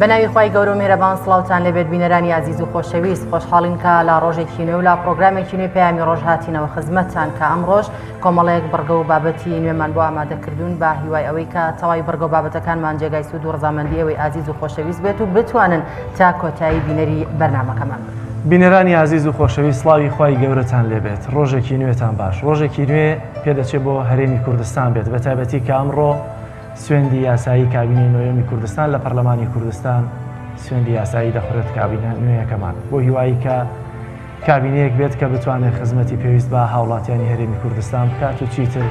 بەناوی خوای گەورە و میهرەبان سڵاوتان لەبێت بینەرانی عزیز و خۆشەویست خۆشحاڵین کە لە ڕۆژێکی نوێ و لە پرۆگرامێکی نوێ پەیامی ڕۆژ هاتینەوە خزمەتتان کە ئەمڕۆژ کۆمەڵەیەک بڕگە و بابەتی نوێمان بۆ ئامادەکردوون بە هیوای ئەوەی کە تەواوی بڕگە و بابەتەکانمان جێگای سوود و ڕەزامەندی ئەوەی عزیز و خۆشەویست بێت و بتوانن تا کۆتایی بینەری بەرنامەکەمان بینەرانی عزیز و خۆشەویست سڵاوی خوای گەورەتان لێبێت ڕۆژێکی نوێتان باش ڕۆژێکی نوێ پێدەچێت بۆ هەرێمی کوردستان بێت بە تایبەتی کە ئەمڕۆ سوێندی یاسایی کابینەی نوێمی کوردستان لە پەرلەمانی کوردستان سوێندی یاسایی دەخورێت کابینە نوێیەکەمان بۆ هیوایی کە کابینەیەک بێت کە بتوانێت خزمەتی پێویست بە هاوڵاتیانی هەرێمی کوردستان بکات و چیتر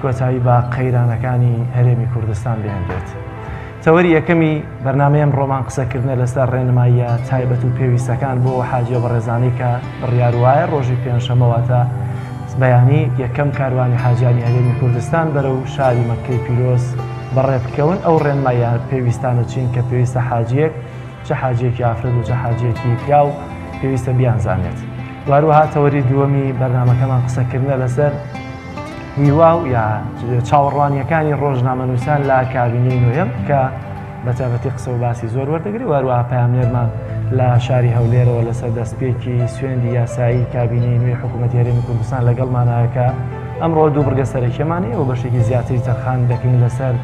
کۆتایی بە قەیرانەکانی هەرێمی کوردستان بێنرێت. تەوەری یەکەمی بەرنامەیەم ڕۆمان قسەکردنە لەسەر ڕێنماییە تایبەت و پێویستەکان بۆ حاجیە بەڕێزانەی کە بڕیار وایە ڕۆژی پێنجشەمەواتە بەیانی یەکەم کاروانی حاجیانی هەرێمی کوردستان بەرەو شاری مەککەی پیرۆز بەڕێبکەون ئەو ڕێنمایە پێویستان و چین کە پێویستە حاجیەک چه حاجیەکی ئافرەت و چه حاجیەکی پیاو پێویستە بیانزانێت. واروەها تەوەری دووەمی بەرنامەکەمان قسەکردنە لەسەر هیوا و یا چاوەڕوانیەکانی ڕۆژنامەنووسان لە کابینەی نوێم کە بەتابەتی قسە و باسی زۆر وەردەگری. واروەها پەیامنێرمان لە شاری هەولێرەوە لەسەر دەستپێکی سوێندی یاسایی کابینەی نوێی حکوومەتی هەرێمی کوردستان لەگەڵمانایەکە ئەمڕۆ دوو بڕگە سەرەکیەمانەیە و بەشێکی زیاتری تەرخان دەکەین لەسەر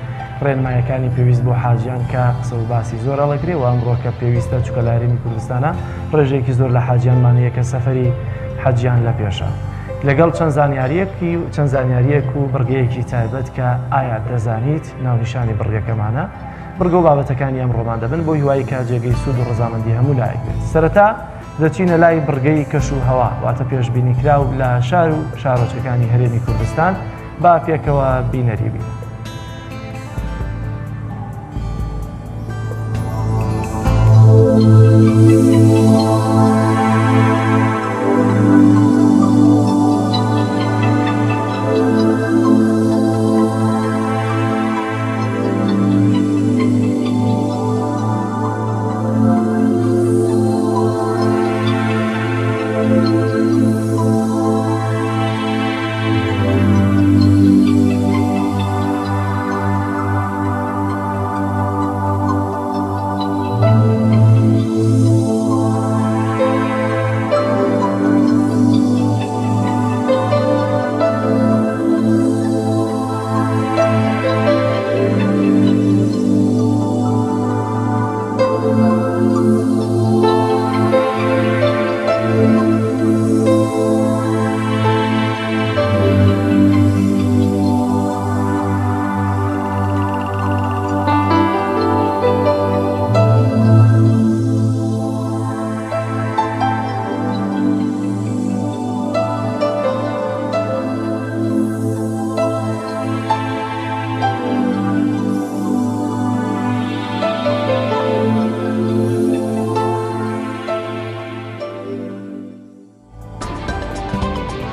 ڕێنمایەکانی پێویست بۆ حاجیان کە قسە و باسی زۆر هەڵەگرێ و ئەمڕۆ کە پێویستە چونکە لە هەرێمی کوردستانە ڕێژێکی زۆر لە حاجیانمانەیە کە سەفەری حەجیان لە پێشە لەگەڵ چەند زانیاریەک و بڕگەیەکی تایبەت کە ئایا دەزانیت ناونیشانی بڕگەکەمانە بڕگە و بابەتەکانی ئەم ڕۆمان دەبن بۆ هیوایی کە جێگەی سوود و ڕەزامەندی هەموو لایەک بێت. سەرەتا دەچینە لای بڕگەی کەش و هەوا واتە پێشبینیکراو لە شار و شارۆچەکانی هەرێمی کوردستان با پێکەوە بینەری بین.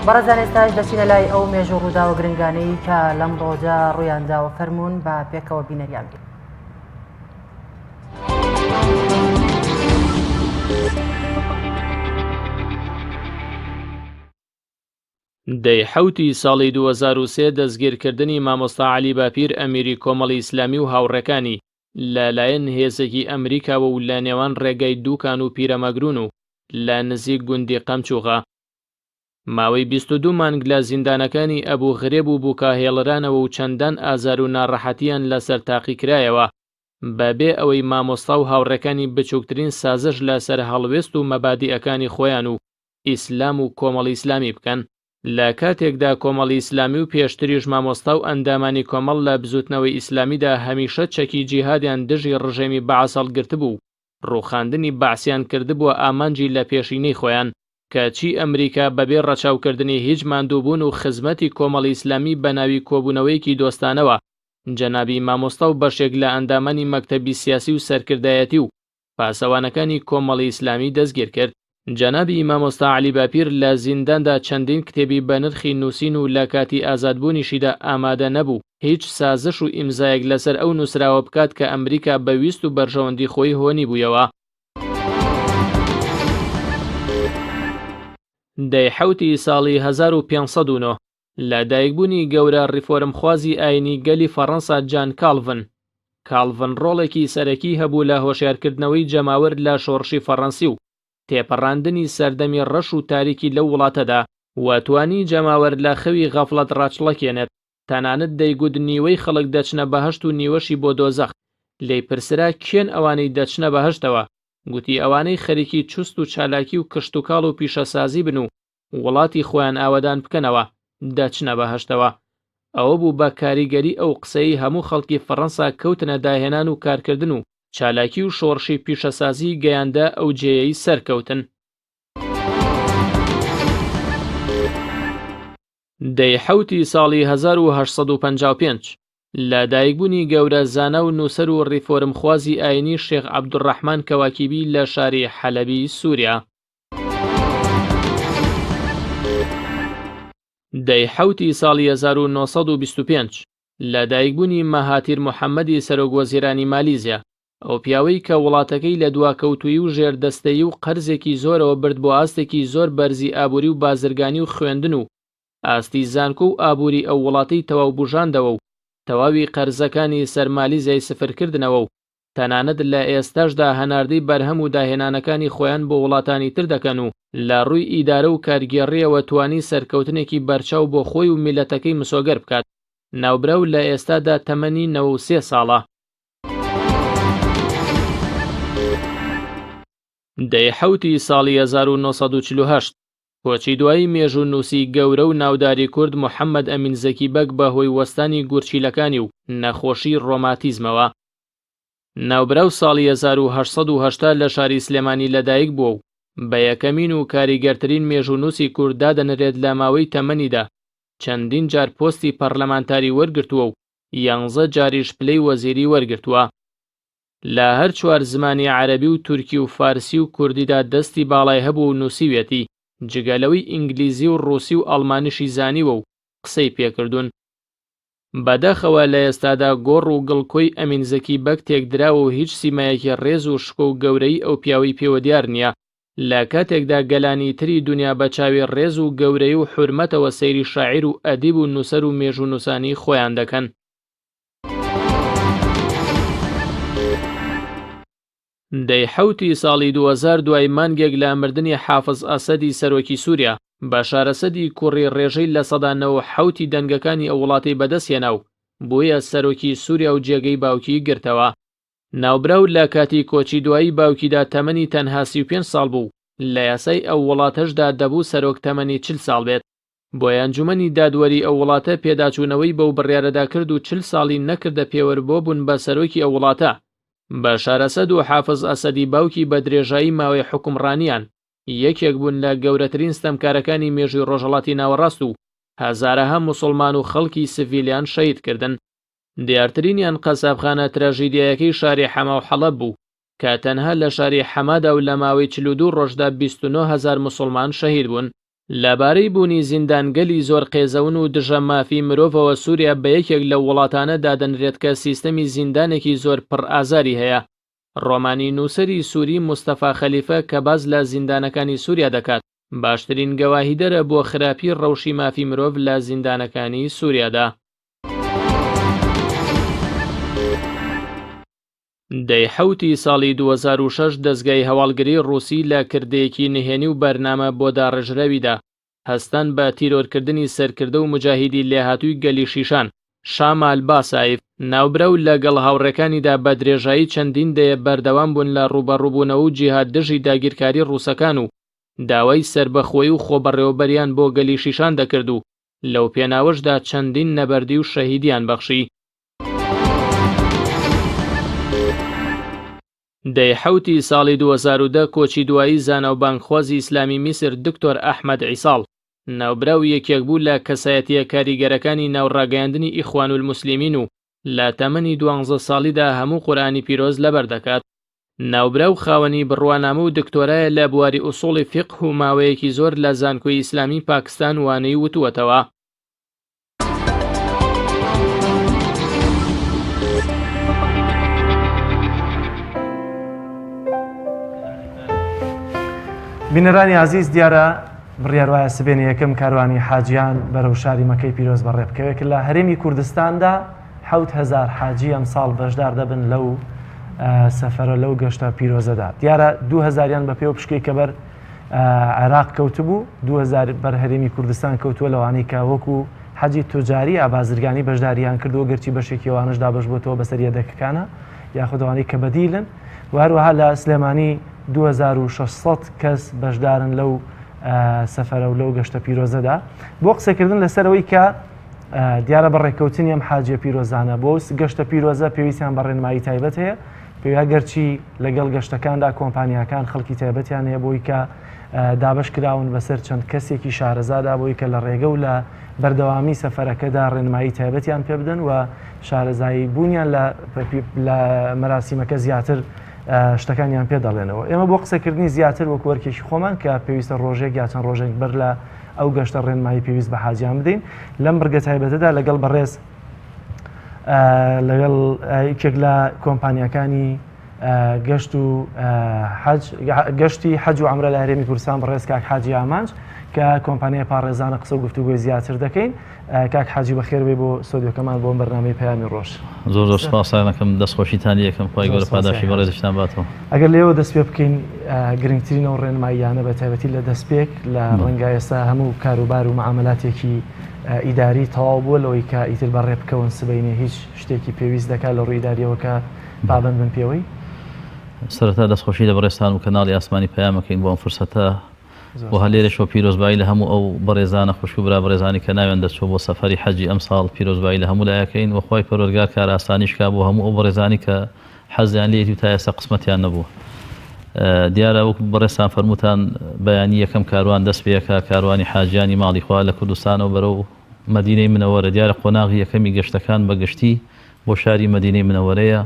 بەڕێزان ئێستاش دەچینە لای ئەو مێژوو ڕووداوە گرنگانەی کە لەم ڕۆژە ڕوویانداوە فەرمونون بە پێکەوە بینەریان بێت. دەی حەوتی ساڵی 2003 دەستگیرکردنی مامۆستا عەلی باپیر ئەمیری کۆمەڵی ئیسلامی و هاوڕێکانی لەلایەن هێزێکی ئەمریکاوە و لە نێوان ڕێگای دووکان و پیرەمەگرون و لە نزیک گوندی قەمچوغە ماوەی 22 مانگ لە زیندانەکانی ئەبوو غرێب و بووکاهێڵرانەوە و چەندان ئازار و ناڕەحەتیان لەسەر تاقی کرایەوە بەبێ ئەوەی مامۆستا و هاوڕێکانی بچووکترین سازش لەسەر هەڵوێست و مەبادیئەکانی خۆیان و ئیسلام و کۆمەڵی ئیسلامی بکەن. لە کاتێکدا کۆمەڵی ئیسلامی و پێشتریش مامۆستا و ئەندامانی کۆمەڵ لە بزوتنەوەی ئیسلامیدا هەمیشە چەکی جیهادیان دژی ڕژێمی بەعەس هەڵگرتبوو ڕووخاندنی بەعسیان کردبووە ئامانجی لە پێشینەی خۆیان کە چی ئەمریکا بەبێ ڕەچاوکردنی هیچ ماندووبوون و خزمەتی کۆمەڵی ئیسلامی بە ناوی کۆبوونەوەیەکی دۆستانەوە جەنابی مامۆستا و بەشێک لە ئەندامانی مەکتەبی سیاسی و سەرکردایەتی و پاسەوانەکانی کۆمەڵی ئیسلامی دەستگیر کرد. جەنابی مامۆستا عەلی باپیر لە زینداندا چەندین کتێبی بە نرخی نووسین و لە کاتی ئازادبوونیشیدا ئامادە نەبوو هیچ سازش و ئیمزایەک لەسەر ئەو نووسراوە بکات کە ئەمریکا بەویست و بەرژەوەندی خۆی هۆنی بوویەوە. دەی حەوتی ساڵی 1509 لە دایکبوونی گەورە ڕیفۆرمخوازی ئاینی گەلی فەڕەنسا جان کالڤن کاڵڤنڕۆڵێکی سەرەکی هەبوو لە هۆشیارکردنەوەی جەماوەر لە شۆڕشی فەڕەنسی و تێپەڕاندنی سەردەمی ڕەش و تاریکی لەو وڵاتەدا واتوانی جەماوەر لە خەوی غەفڵەت ڕاچڵەکێنێت تەنانەت دەیگوت نیوەی خەڵک دەچنە بەهەشت و نیوەشی بۆ دۆزەخ لێی پرسرا کێن ئەوانەی دەچنە بەهەشتەوە گوتی ئەوانەی خەریکی چوست و چالاکی و کشت و کاڵ و پیشەسازی بن و وڵاتی خۆیان ئاوەدان بکەنەوە دەچنە بەهەشتەوە ئەوە بوو بە کاریگەری ئەو قسەی هەموو خەڵکی فەڕەنسا کەوتنە داهێنان و کارکردن و چالاکی و شۆڕشی پیشەسازی گەیاندا ئەو جێیەی سەرکەوتن. دەی حەوتی ساڵی 1955 لە دایکبوونی گەورە زانە و نووسەر و ڕیفۆرمخوازی ئاینی شێخ عەبدوڕەحمان کەواکیبی لە شاری حەلەبی سووریا. دەی حەوتی ساڵی 1925 لە دایکبوونی مەهاتیر موحەممەدی سەرۆکوەزیرانی مالیزیا ئەو پیاوەی کە وڵاتەکەی لە دواکەوتووی و ژێردەستەیی و قەرزێکی زۆرەوە برد بۆ ئاستێکی زۆر بەرزی ئابووری و بازرگانی و خوێندن و ئاستی زانکۆ و ئابووری ئەو وڵاتەی تەواو بژاندەوە و تەواوی قەرزەکانی سەرمالیزیای سفرکردنەوە و تەنانەت لە ئێستاشدا هەناردەی بەرهەم و داهێنانەکانی خۆیان بۆ وڵاتانی تر دەکەن و لە ڕووی ئیدارە و کارگێڕیەوە توانی سەرکەوتنێکی بەرچاو بۆ خۆی و میلەتەکەی مسۆگەر بکات. ناوبرە و لە ئێستادا تەمەنی 93 ساڵە. دەی حەوتی ساڵی 1948 کۆچی دوایی مێژوو نووسی گەورە و ناوداری کورد موحەممەد ئەمین زەکیبەک بەهۆی وەستانی گورچیلەکانی و نەخۆشی ڕۆماتیزمەوە. ناوبرە و ساڵی 1970 لە شاری سلێمانی لەدایک بووە و بە یەکەمین و کاریگەرترین مێژوو نووسی کورددا دەنرێت لە ماوەی تەمەنیدا چەندین جار پۆستی پەرلەمانتاری وەرگرتووە و 11 جاریش پلەی وەزیری وەرگرتووە. لە هەر چوار زمانی عەرەبی و تورکی و فارسی و کوردیدا دەستی باڵای هەبوو و نووسیوێتی جگەلەوەی ئینگلیزی و ڕووسی و ئەڵمانیشی زانیوە و قسەی پێکردوون. بەدەخەوە لە ئێستادا گۆڕ و گڵکۆی ئەمین زەکیبەک تێکدراوە و هیچ سیمایەکی ڕێز و شکۆ و گەورەی ئەو پیاوەی پێوە دیار نییە لە کاتێکدا گەلانی تری دنیا بە چاوی ڕێز و گەورەی و حورمەتەوە سەیری شاعیر و ئەدیب و نووسەر و مێژوو نووسانی خۆیان دەکەن. دەی حەوتی ساڵی 2000 دوای مانگێک لە مردنی حافز ئەسەدی سەرۆکی سووریا بە شارەسەدی کوڕی ڕێژەی لە سەدانەوە حەوتی دەنگەکانی ئەو وڵاتی بەدەستهێنا و بوویە سەرۆکی سووریا و جێگەی باوکی گرتەوە. ناوبراو لە کاتی کۆچی دوایی باوکیدا تەمەنی تەنها 35 ساڵ بوو لە یاسای ئەو وڵاتەشدا دەبوو سەرۆک تەمەنی 40 ساڵ بێت. بۆیە ئەنجومەنی دادوەری ئەو وڵاتە پێداچوونەوەی بەو بڕیارەدا کرد و 40 ساڵی نەکردە پێوەر بۆ بوون بە سەرۆکی ئەو وڵاتە. بە شارەسەد و حافز ئەسەدی باوکی بە درێژایی ماوەی حکومڕانیان یەکێک بوون لە گەورەترین ستەمکارەکانی مێژووی ڕۆژهەڵاتی ناوەڕاست و هەزارەها موسڵمان و خەڵکی سڤیلیان شەهید کردن. دیارترینیان قەسابخانە تراژیدیایەکەی شاری حەما و حەڵەب بوو کە تەنها لە شاری حەمادا و لە ماوەی 42 ڕۆژدا 29,000 موسڵمان شەهید بوون. لەبارەی بوونی زیندانگەلی زۆر قێزەون و دژە مافی مرۆڤەوە سووریا بە یەکێک لە وڵاتانە دادەنرێت کە سیستەمی زیندانێکی زۆر پڕ ئازاری هەیە. ڕۆمانی نووسەری سووری مستەفا خەلیفە کە باز لە زیندانەکانی سووریا دەکات باشترین گەواهیدەرە بۆ خراپی ڕەوشی مافی مرۆڤ لە زیندانەکانی سووریادا. دەی حەوتی ساڵی 2006 دەستگای هەواڵگری ڕووسی لە کردەیەکی نهێنی و بەرنامە بۆ داڕێژراویدا هەستان بە تیرۆرکردنی سەرکردە و مجاهیدی لێهاتووی گەلی شیشان شامال باسایف ناوبرە و لەگەڵ هاوڕێکانیدا بە درێژایی چەندین دەیە بەردەوام بوون لە ڕوبەڕووبوونەوە و جیهاد دژی داگیرکاری ڕووسەکان و داوای سربەخۆی و خۆبەڕێوەبەریان بۆ گەلی شیشان دەکرد و لەو پێناوەشدا چەندین نەبەردی و شەهیدیان بەخشی. دەی حەوتی ساڵی 2010 کۆچی دوایی زانە و بانکخوازی ئیسلامی میسر دکتۆر ئەحمەد عیساڵ ناوبرا و یەکێک بوو لە کەسایەتیە کاریگەرەکانی ناوڕاگەیاندنی ئیخوان الموسلیمین و لە تەمەنی 12 ساڵیدا هەموو قورئانی پیرۆز لەبەر دەکات. ناوبرا و خاوەنی بڕوانامە و دکتۆرایە لە بواری ئوسوڵی فیقه و ماوەیەکی زۆر لە زانکۆی ئیسلامی پاکستان وانەی وتووەتەوە. بینەرانی عزیز دیارە بڕیار وایە سبێنی یەکەم کاروانی حاجیان بەرەو شاری مەکەی پیرۆز بەڕێ بکەوێت لە هەرێمی کوردستاندا 7,000 حاجی ئەم ساڵ بەشدار دەبن لەو سەفەرە لەو گەشتە پیرۆزەدا. دیارە 2,000یان بە پێوە پشکەی کە بەر عێراق کەوتبوو، 2,000 بەر هەرێمی کوردستان کەوتووە لەوانەی کە وەکو حەجی تۆجاری ئابازرگانی بەشداریان کردووە گەرچی بەشێکی ئەوانشدا بەش بۆتەوە بەسەر یەدەکەکانە یاخودەوانەی کە بەدیلن و هەروەها لە سلێمانی 2600 کەس بەشدارن لەو سەفەرە و لەو گەشتە پیرۆزەدا. بۆ قسەکردن لەسەرەوەی کە دیارە بەڕێکەوتنی ئەم حاجە پیرۆزانە بۆ گەشتە پیرۆزە پێویستیان بە ڕێنمایی تایبەت هەیە، پێویا گەرچی لەگەڵ گەشتەکاندا کۆمپانیاکان خەڵکی تایبەتیان هەیە بۆی کە دابش کراون بەسەر چەند کەسێکی شارەزادا بۆی کە لە ڕێگە و لە بەردەوامی سەفەرەکەدا ڕێنمایی تایبەتیان پێ بدەن و شارەزایی بوونیان لە مەراسیمەکە زیاتر شتەکانیان پێ دەڵێنەوە. ئێمە بۆ قسەکردنی زیاتر وەکو وەرکێکی خۆمان کە پێویستە ڕۆژێک یا چەند ڕۆژێک بەر لە ئەو گەشتە ڕێنمایی پێویست بە حاجیان بدەین. لەم بڕگە تایبەتەدا لەگەڵ بەڕێز لەگەڵ یەکێک لە کۆمپانیەکانی گەشتی حەج و عومرە لە هەرێمی کوردستان بەڕێز کاک حاجی ئامانج کە کۆمپانیای پاڕێزانە قسە و گفتوگۆی زیاتر دەکەین. کاک حاجی بەخێر بێ بۆ سۆدیۆکەمان بۆ بەرنامەی پەیامی ڕۆژ. زۆر زۆر سپاسانەکەم دەستخۆشیتان یەکەم خۆی گەورە پاداشی بەڕێزشتان باتەوە. ئەگەر لێوە دەست پێ بکەین گرنگترینەوە ڕێنماییانە بە تایبەتی لە دەستپێک لە ڕەنگە ئێستا هەموو کاروبار و معاملاتێکی ئیداری تەواو بووە لەوەی کە ئیتر بەڕێ بکەون سبەینێ هیچ شتێکی پێویست دەکات لە ڕووی ئیداریەوە کە پابەند بن پێوەی. سەرەتا دەستخۆشی لە بەڕێستان و کەناڵی ئاسمانی پەیامەکەین بۆ ئەم فرسەتە بۆ هەلێرەشەوە پیرۆزبایی لە هەموو ئەو بەڕێزانە خوشک و برا بەڕێزانی کە ناوێن دەچوو بۆ سەفەری حەجی ئەم ساڵ پیرۆزبایی لە هەموو لایەکەین و خۆی پەروەردگار کار ئاسانیشکا بۆ هەموو ئەو بەڕێزانی کە حەزیان لێتی و تا ئێستا قسمەتیان نەبووە. دیارە وەکو بەڕێستان فەرمووتان بەیانی یەکەم کاروان دەست پێەکە کاروانی حاجیانی ماڵی خوا لە کوردستانەوە بەرەو مەدینەی منەوەرە. دیارە قۆناغی یەکەمی گەشتەکان بە گشتی بۆ شاری مەدینەی منەوەرەیە،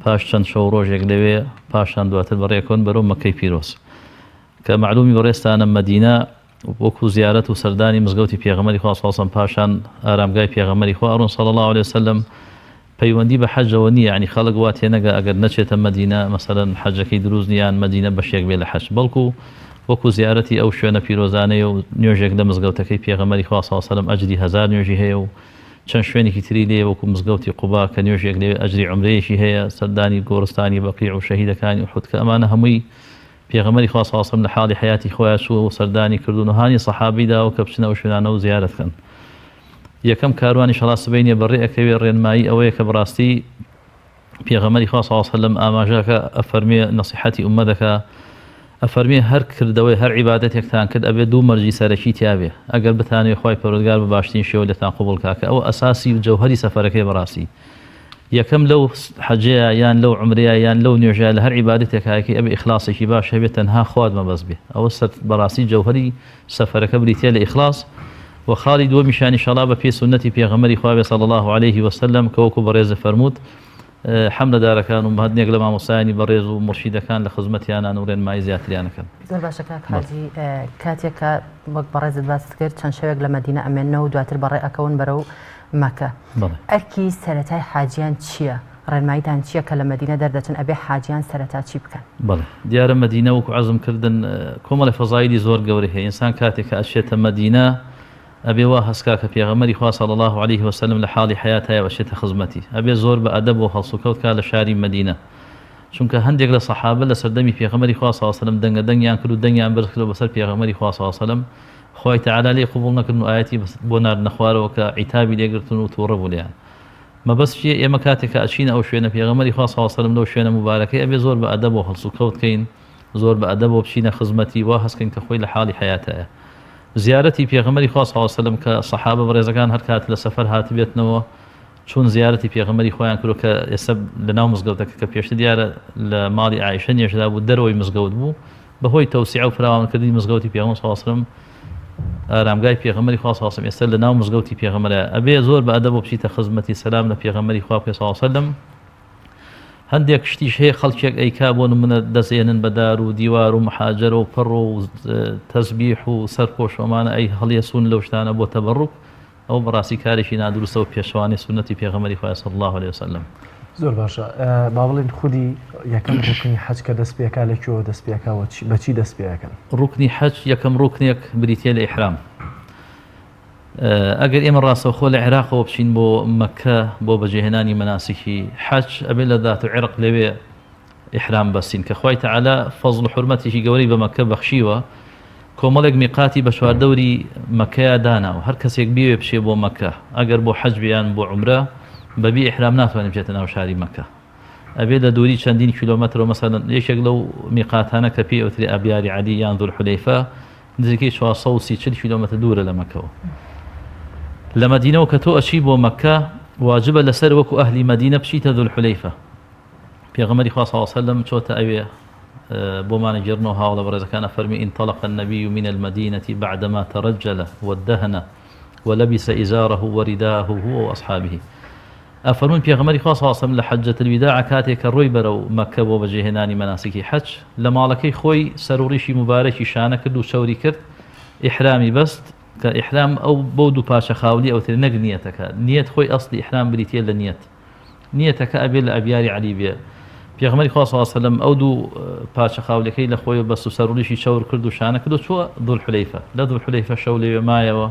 پاش چەند شەو ڕۆژێک لەوێ پاشان دواتر بەڕێکۆن بەرەو مەکەی پیرۆز کە معلومی بەڕێستانە مەدینە وەکو زیارەت و سەردانی مزگەوتی پێغەمبەری خوا صلی الله علیه و سلم پاشان ئارامگای پێغەمبەری خوا ئەڕۆن صلی الله علیه و سلم پەیوەندی بە حەجەوە نییە، یعنی خەڵک وا تێنەگا ئەگەر نەچێتە مەدینە مەسەلەن حەجەکەی دروست نییان مەدینە بەشێک بێ لە حەج، بەڵکو وەکو زیارەتی ئەو شوێنە پیرۆزانەیە و نوێژێک لە مزگەوتەکەی پێغەمبەری خوا صلی الله علیه و سلم ئەجری 1000 نوێژی هەیە و چەند شوێنێکی تری لێ وەکو مزگەوتی قوبا کە نوێژێک لێ ئەجری عومرەیەکی هەیە، سەردانی گۆڕستانی بەقیع و شەهیدەکانی ئوحود کە ئەمانە هەمووی پێغەمبەری خوا صلی الله علیه و سلم لە حاڵی حیاتی خۆیان چووە و سەردانی کردوون و هانی سەحابیدا و کە بچنە ئەو شوێنانە و زیارەت بکەن. یەکەم کاروانی شەڵا سبەینێ بەڕێ ئەکەوێ ڕێنمایی ئەوەیە کە بەڕاستی پێغەمبەری خوا صلی الله علیه و سلم ئاماژەکە ئەفەرمێ نەسیحەتی ئوممە دەکا، ئەفەرمێ هەر کردەوەی هەر عیبادەتێکتان کرد ئەبێ دوو مەرجی سەرەکی تیاوێ ئەگەر بتانێ خۆی پەروەردگار بە باشترین شێوە لێتان قبوڵ کاکە ئەوە ئەساسی و جەوهەری سەفەرەکەی بەڕاستی. یەکەم لەو حەجەیە یان لەو عومرەیە یان لەو نوێژە لە هەر عیبادەتێکایەکی ئەبێ ئیخلاسێکی باش هەبێت تەنها خوات مەبەست بێ، ئەوە بەڕاستی جەوهەری سەفەرەکە بریتە لە ئیخلاس. و خاڵی دووەمیشانی شەڵا بە پێ سونەتی پێغەمبەری خوا صلی الله علیه و سلم کە وەکو بەڕێز فەرمووت حەملەدارەکان و هەندێک لە مامۆستایانی بەڕێز و مرشیدەکان لە خزمەتیانان و ڕێنمایی زیاتریانەکەن. زۆر باشە کاک حاجی، کاتێک کە وەک بەڕێزت باست کرد چەند شەوێک لە مەدینە ئەمێنەوە و دواتر بەڕێ ئەکەون بەرەو مەکە، ئەرکی سەرەتای حاجیان چییە؟ ڕێنماییتان چییە کە لە مەدینە دەردەچن ئەبێ حاجیان سەرەتا چی بکەن؟ بەڵێ دیارە مەدینە وەکو عەزمکردن کۆمەڵی فەزایلی زۆر گەورەی هەیە. ئینسان کاتێک کە ئەچێتە مەدینە ئەبێ وا هەسکا کە پێغەمبەری خوا صلی الله علیه و سلم لە حاڵی حیاتایە بەچێتە خزمەتی، ئەبێ زۆر بە ئەدەب و هەڵسوکەوت کا لە شاری مەدینە، چونکە هەندێک لە سەحابە لە سەردەمی پێغەمبەری خوا صلی الله علیه و سلم دەنگە دەنگیان کرد و دەنگیان بەرز کرد بەسەر پێغەمبەری خوا صلی الله علیه و سلم، خۆی تەعالی لێ قبوڵ نەکردن و ئاەتی بۆ ناردنە خوارەوە کە عیتابی لێگرتن و تووڕە بوو لێیان. مەبەست چییە؟ ئێمە کاتێک کە ئەچینە ئەو شوێنە پێغەمبەری خوا صلی الله علیه و سلم لەو شوێنە مبارەکەی ئەبێ زۆر بە ئەدەب و هەڵسوکەوت کەین، زۆر بە ئەدەب و بچینە خزمەتی وا هەستکەین کە خۆی لە حاڵی حیاتایە. زیارەتی پێغەمبەری خوا صلی الله علیه و سلم کە سەحابە بەڕێزەکان هەر کات لە سەفەر هاتبێتنەوە چون زیارەتی پێغەمبەری خۆیان کردو کە ئێستا لەناو مزگەوتەکە کە پێشتر دیارە لە ماڵی عایشە نێژرا بوو دەرەوەی مزگەوت بوو، بەهۆی تەوسیع و فراوانکردنی مزگەوتی پێغەمبەر صلی الله علیه و سلم ئارامگای پێغەمبەری خوا صلی الله علیه و سلم ئێستا لەناو مزگەوتی پێغەمبەرە ئەبێ زۆر بە ئەدەب و بچیتە خزمەتی سەلام لە پێغەمبەری خوا صلی الله علیه و سلم. هەندێک شتیش هەیە خەڵکێک ئەیکا بۆ نمونە دەزێنن بە دار و دیوار و محاجەر و پڕ و تەسبیح و سەرپۆش ئەمانە ئەی هەڵیەسون لەو شتانە بۆ تەبەڕوک، ئەو بەڕاستی کارێکی نادروستە و پێشەوانی سونەتی پێغەمبەری خوا صلی الله علیه و سلم. زۆر باشە. با بڵێن خودی یەکەم ڕوکنی حەج کە دەست پێکا لەکوێوە دەست پێکاوە بەچی دەست پێەکەن؟ ڕوکنی حەج یەکەم ڕوکنێک بریتە لە ئیحرام. ئەگەر ئێمە ڕاستەوخۆ لە عێراقەوە بچین بۆ مەکە بۆ بەجێهێنانی مەناسکی حەج ئەبێ لە دات و عێرق لەوێ ئیحرام بەستین کە خوای تەعالا فەزڵ و حورمەتێکی گەورەی بە مەکە بەخشیوە کۆمەڵێک میقاتی بە چواردەوری مەکەیە داناوە هەر کەسێک بێوێ بچێ بۆ مەکە ئەگەر بۆ حەج بیان بۆ عومرە بەبێ ئیحرام ناتوانێت بچێتە ناو شاری مەکە ئەبێ لە دووری چەندین کیلۆمەترەوە مەسەڵەن یەکێک لەو میقاتانە کە پێی ئەوترێ ئەبیاری عەلی یان ذوالحولەیفە نزیکەی 440 کیلۆمەتر دوورە لە مەکەوە لە مەدینەوە کە تۆ ئەچی بۆ مەکە واجبە لەسەر وەکو ئەهلی مەدینە بچیتە ذوالحولەیفە پێغەمبەری خوا صلی الله علیه وسلم چۆتە ئەوێ بۆمانە گێڕنەوە هاوڵە بەڕێزەکانە فەرمی انطلق النبي من المدينة بعدما ترجل وادهن ولبس إزاره ورداءه هو وأصحابه ئەفەرمون پێغەمبەری خوا صلی الله علیه وسلم لە حەجەت الوداع کاتێک کە ڕۆی بەرەو مەکە بۆ بەجێهێنانی مەناسکی حەج لە ماڵەکەی خۆی سەرڕیشی مبارەکی شانە کرد و شەوری کرد ئیحرامی بەست کە ئیحرام ئەو بۆ دوو پاشە خاولی ئەوتر نەک نیەتەکە نیەت خۆی ئەسڵی ئیحرام بریتە لە نیەتەکە ئەبێ لە ئەبیاری عەلی بێ پێغەمبەری خوا صلی الله علیه وسلم ئەو دوو پاشە خاولەکەی لە خۆی بەست و سەرڕیشی شەور کرد و شانە کرد و چووە ذوالحولەیفە لە ذوالحولەیفە شەو لەوێ مایەوە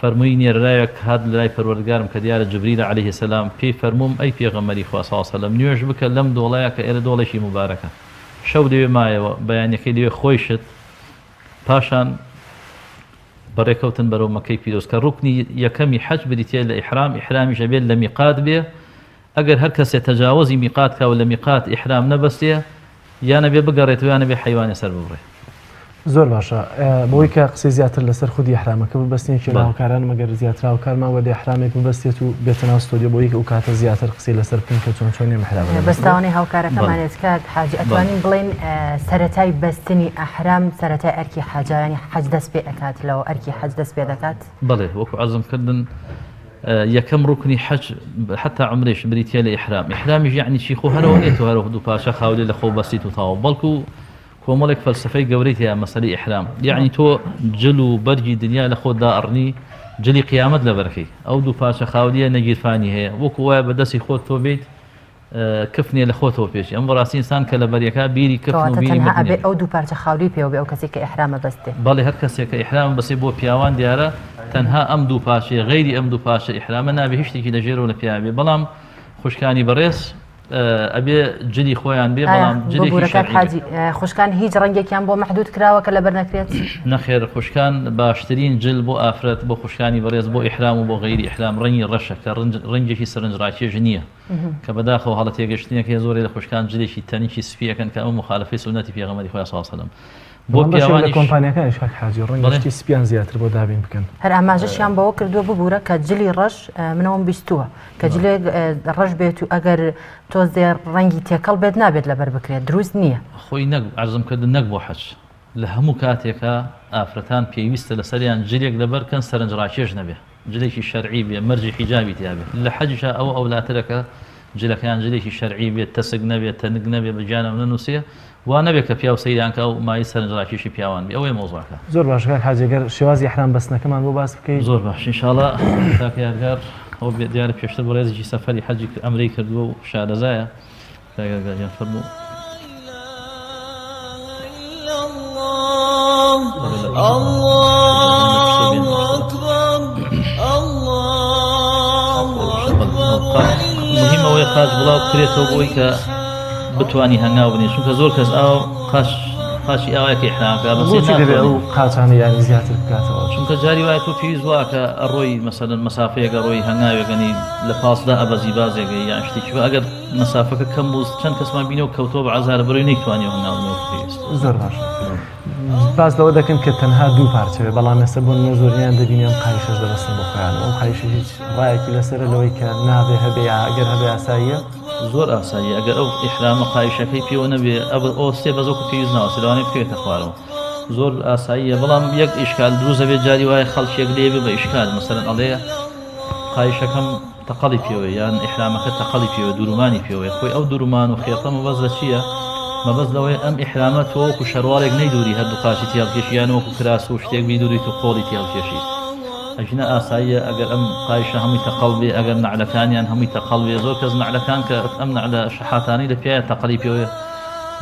فەرمووی نێرراوێک هات لە لای پەروەردگارم کە دیارە جبریل عەلەیهی سەلام پێی فەرمووم ئەی پێغەمبەری خوا صلی الله علیه وسلم نوێژ بکە لەم دۆڵەیە کە ئێرە دۆڵێکی مبارەکە شەو لەوێ مایەوە بەیانیەکەی لەوێ خۆیشت پاشان بەڕێکەوتن بەرەو مەکەی پیرۆز کە ڕوکنی یەکەمی حەج بریتە لە ئیحرامیش ئەبێت لە میقات بێ ئەگەر هەر کەسێ تەجاوزی میقات کاوە لە میقات ئیحرام نەبەستێ یانە بێ بگەڕێتەوە یانە بێ حەیوانی سەر ببڕێ زۆر باشە بۆی کە قسەی زیاتر لەسەر خودی ئیحرامەکە ببەستێکی هاوکاران مەگەر زیاتر هاوکارمان وەدە ئیحرامێک ببەستێت و بێتە ناو ستۆدیۆ بۆی کە ئەو کاتە زیاتر قسەی لەسەر بکەین کە چۆن چۆنێ ئیحرام بەستاوانەی هاوکارەکەمانێت کاک حاجی ئەتوانین بڵێن سەرەتای بەستنی ئەحرام سەرەتای ئەرکی حەجایانی حەج دەست پێ ئەکات لەوە ئەرکی حەج دەست پێ دەکات بەڵێ وەکو عەزمکردن یەکەم ڕوکنی حەج حتا عمرێش بریتە لە ئیحرامیش یعنی چی خۆ هەرەوە نێت و هەرەوە دوو پاشە خاولێ لە خۆ بەستیت و تاوە بەڵکو کۆمەڵێک فەلسفەی گەورەی تیا مەسەلەی ئیحرام یعنی تۆ جل و بەرگی دنیا لە خۆت دائڕنی جلی قیامەت لە بەرەکەی ئەو دوو پاشە خاولیە نەگیرفانی هەیە وەکو وایە بەدەستی خۆت تۆ بێیت کفنێ لە خۆتەوە پێشی ئەم بەڕاستی ئینسان کە لە بەریەکە بیری کفن و بیری ئەبێ ئەو دوو پارچە خاولی پێوە بێ ئەو کەسێک کە ئیحرامە بەستێ بەڵێ هەر کەسێک کە ئیحرام بەسێ بۆ پیاوان دیارە تەنها ئەم دوو پاشێ غەیری ئەم دوو پاشە ئیحرامە نابێ هیچ شتێکی لە ژێرەوە لە پیاوە بێ بەڵام خوشکانی بەڕێز ئەبێ جلی خۆیان بێ بەڵام جلێکی حاجی خوشکان هیچ ڕەنگێکیان بۆ مەحدود کراوە کە لەبەر نەکرێت نەخێر خوشکان باشترین جل بۆ ئافرەت بۆ خوشکانی بەڕێز بۆ ئیحرام و بۆ غەیری ئیحرام ڕەنگی ڕەشە کە ڕەنگێکی سەرنجڕاکێژ نییە کە بەداخەوە هەڵە تێگەشتنێک هەیە زۆرێ لە خوشکان جلێکی تەنیکی سپیەکەن کە ئەو مخالفەی سونەتی پێغەمبەری خوا صلی الله علیه وسلم بۆ پیاوانی کۆمپانیەکانیش حاجی ڕەنگی سپیان زیاتر بۆ دابین بکەن هەر ئاماژەشیان بەوە کردووە ببوورە کە جلی ڕەش منەوەم بیستووە کە جلێ ڕەش بێت و ئەگەر تۆزێ ڕەنگی تێکەڵ بێت نابێت لەبەر بکرێت دروست نییە خۆی عەرزمکردن نەک بۆ حەج لە هەموو کاتێکە ئافرەتان پێویستە لەسەریان جلێک لەبەرکەن سەرنجڕاکێژ نەبێ جلێکی شەرعی بێ مەرجی حیجابی تیا بێت لە حەجشە ئەو ئەولاترەکە جلەکەیان جلێکی شەرعی بێت تەسک نەبێت تەنگ نەبێت بەجانەوە نەنووسێ وا نەبێت کە پیاو سەیرانکە و مای سەرنجڕاکێشی پیاوان بێ ئەوەی مۆزوعەکە زۆر باش کاک حاجی ئەگەر شێوازی ئیحرام بەستنەکەمان بۆ باس بکەین زۆر باش ئینشاڵڵا کاک یارگار ئەو دیارە پێشتر بۆ ڕێزێکی سەفەری حەجی ئەمرەی کردووە و شارەزایە کاک یارگاریان فەرموو مهمەوەی قاش بڵاو بکرێتەوە بۆی کە بتوانی هەنگاو بنێ چونکە زۆر کەس قاشی ئاوایەکە ئیحرامکە دەبێت ئەو قاچانە یانی زیاتر بکاتەوە چونکە جاری وایە تۆ پێویست وایە کە ئەڕۆی مەسەلەن مەسافەیەکە ڕۆی هەنگاوێگەنی لە پاسدا ئەبەزی بازێگەی یان شتێکی ئەگەر مەسافەکە کەم بوو چەند کەسمان بینەوە کەوتۆ بە عەزار بڕۆی نەیتوانی هەنگاوبنەوە پێویست زۆر باش باس لەوە دەکەن کە تەنها دوو پارچەوێ بەڵام ئێستا بۆ زۆریان دەبینێن قایشەش دەبەستن بۆ خۆیان ئەو قایشە هیچ ڕایەکی لەسەرە لەوەی کە نابێ هەبێ ئەگەر هەبێ ئاساییە زۆر ئاسایی ئەگەر ئەو ئیحرامە قایشەکەی پێوە نەبێ ئەو سێ بەزۆکو پێویست ناوە سلوانەی بکوێتە خوارەوە زۆر ئاساییە بەڵام یەک ئیشکال دروست دەبێت جاری وایە خەڵکێک لێبێ بە ئیشکال مەسەلەن ئەڵێ قایشەکەم تەقەڵی پێوە یان ئیحرامەکە تەقەڵی پێوە دورومانی پێوە خۆی ئەو دورومان و خێڵە مەبەست لە چییە مەبەست لەوەی ئەم ئیحرامە تۆ وەکو شەروارێک نەیدووری هەردوو قاچی تێڵکێشیان وەکو کراس و شتێک بیدووریت و قۆڵی تێڵکێشی ئەژنە ئاساییە ئەگەر ئەم قایشە هەمووی تەقەڵ بێ ئەگەر نەعلەکانیان هەمووی تەقەڵ بێ زۆر کەس نەعلەکان کە ئەم نەعلە شەحاتانەی لە پێیە تەقەڵی پێوە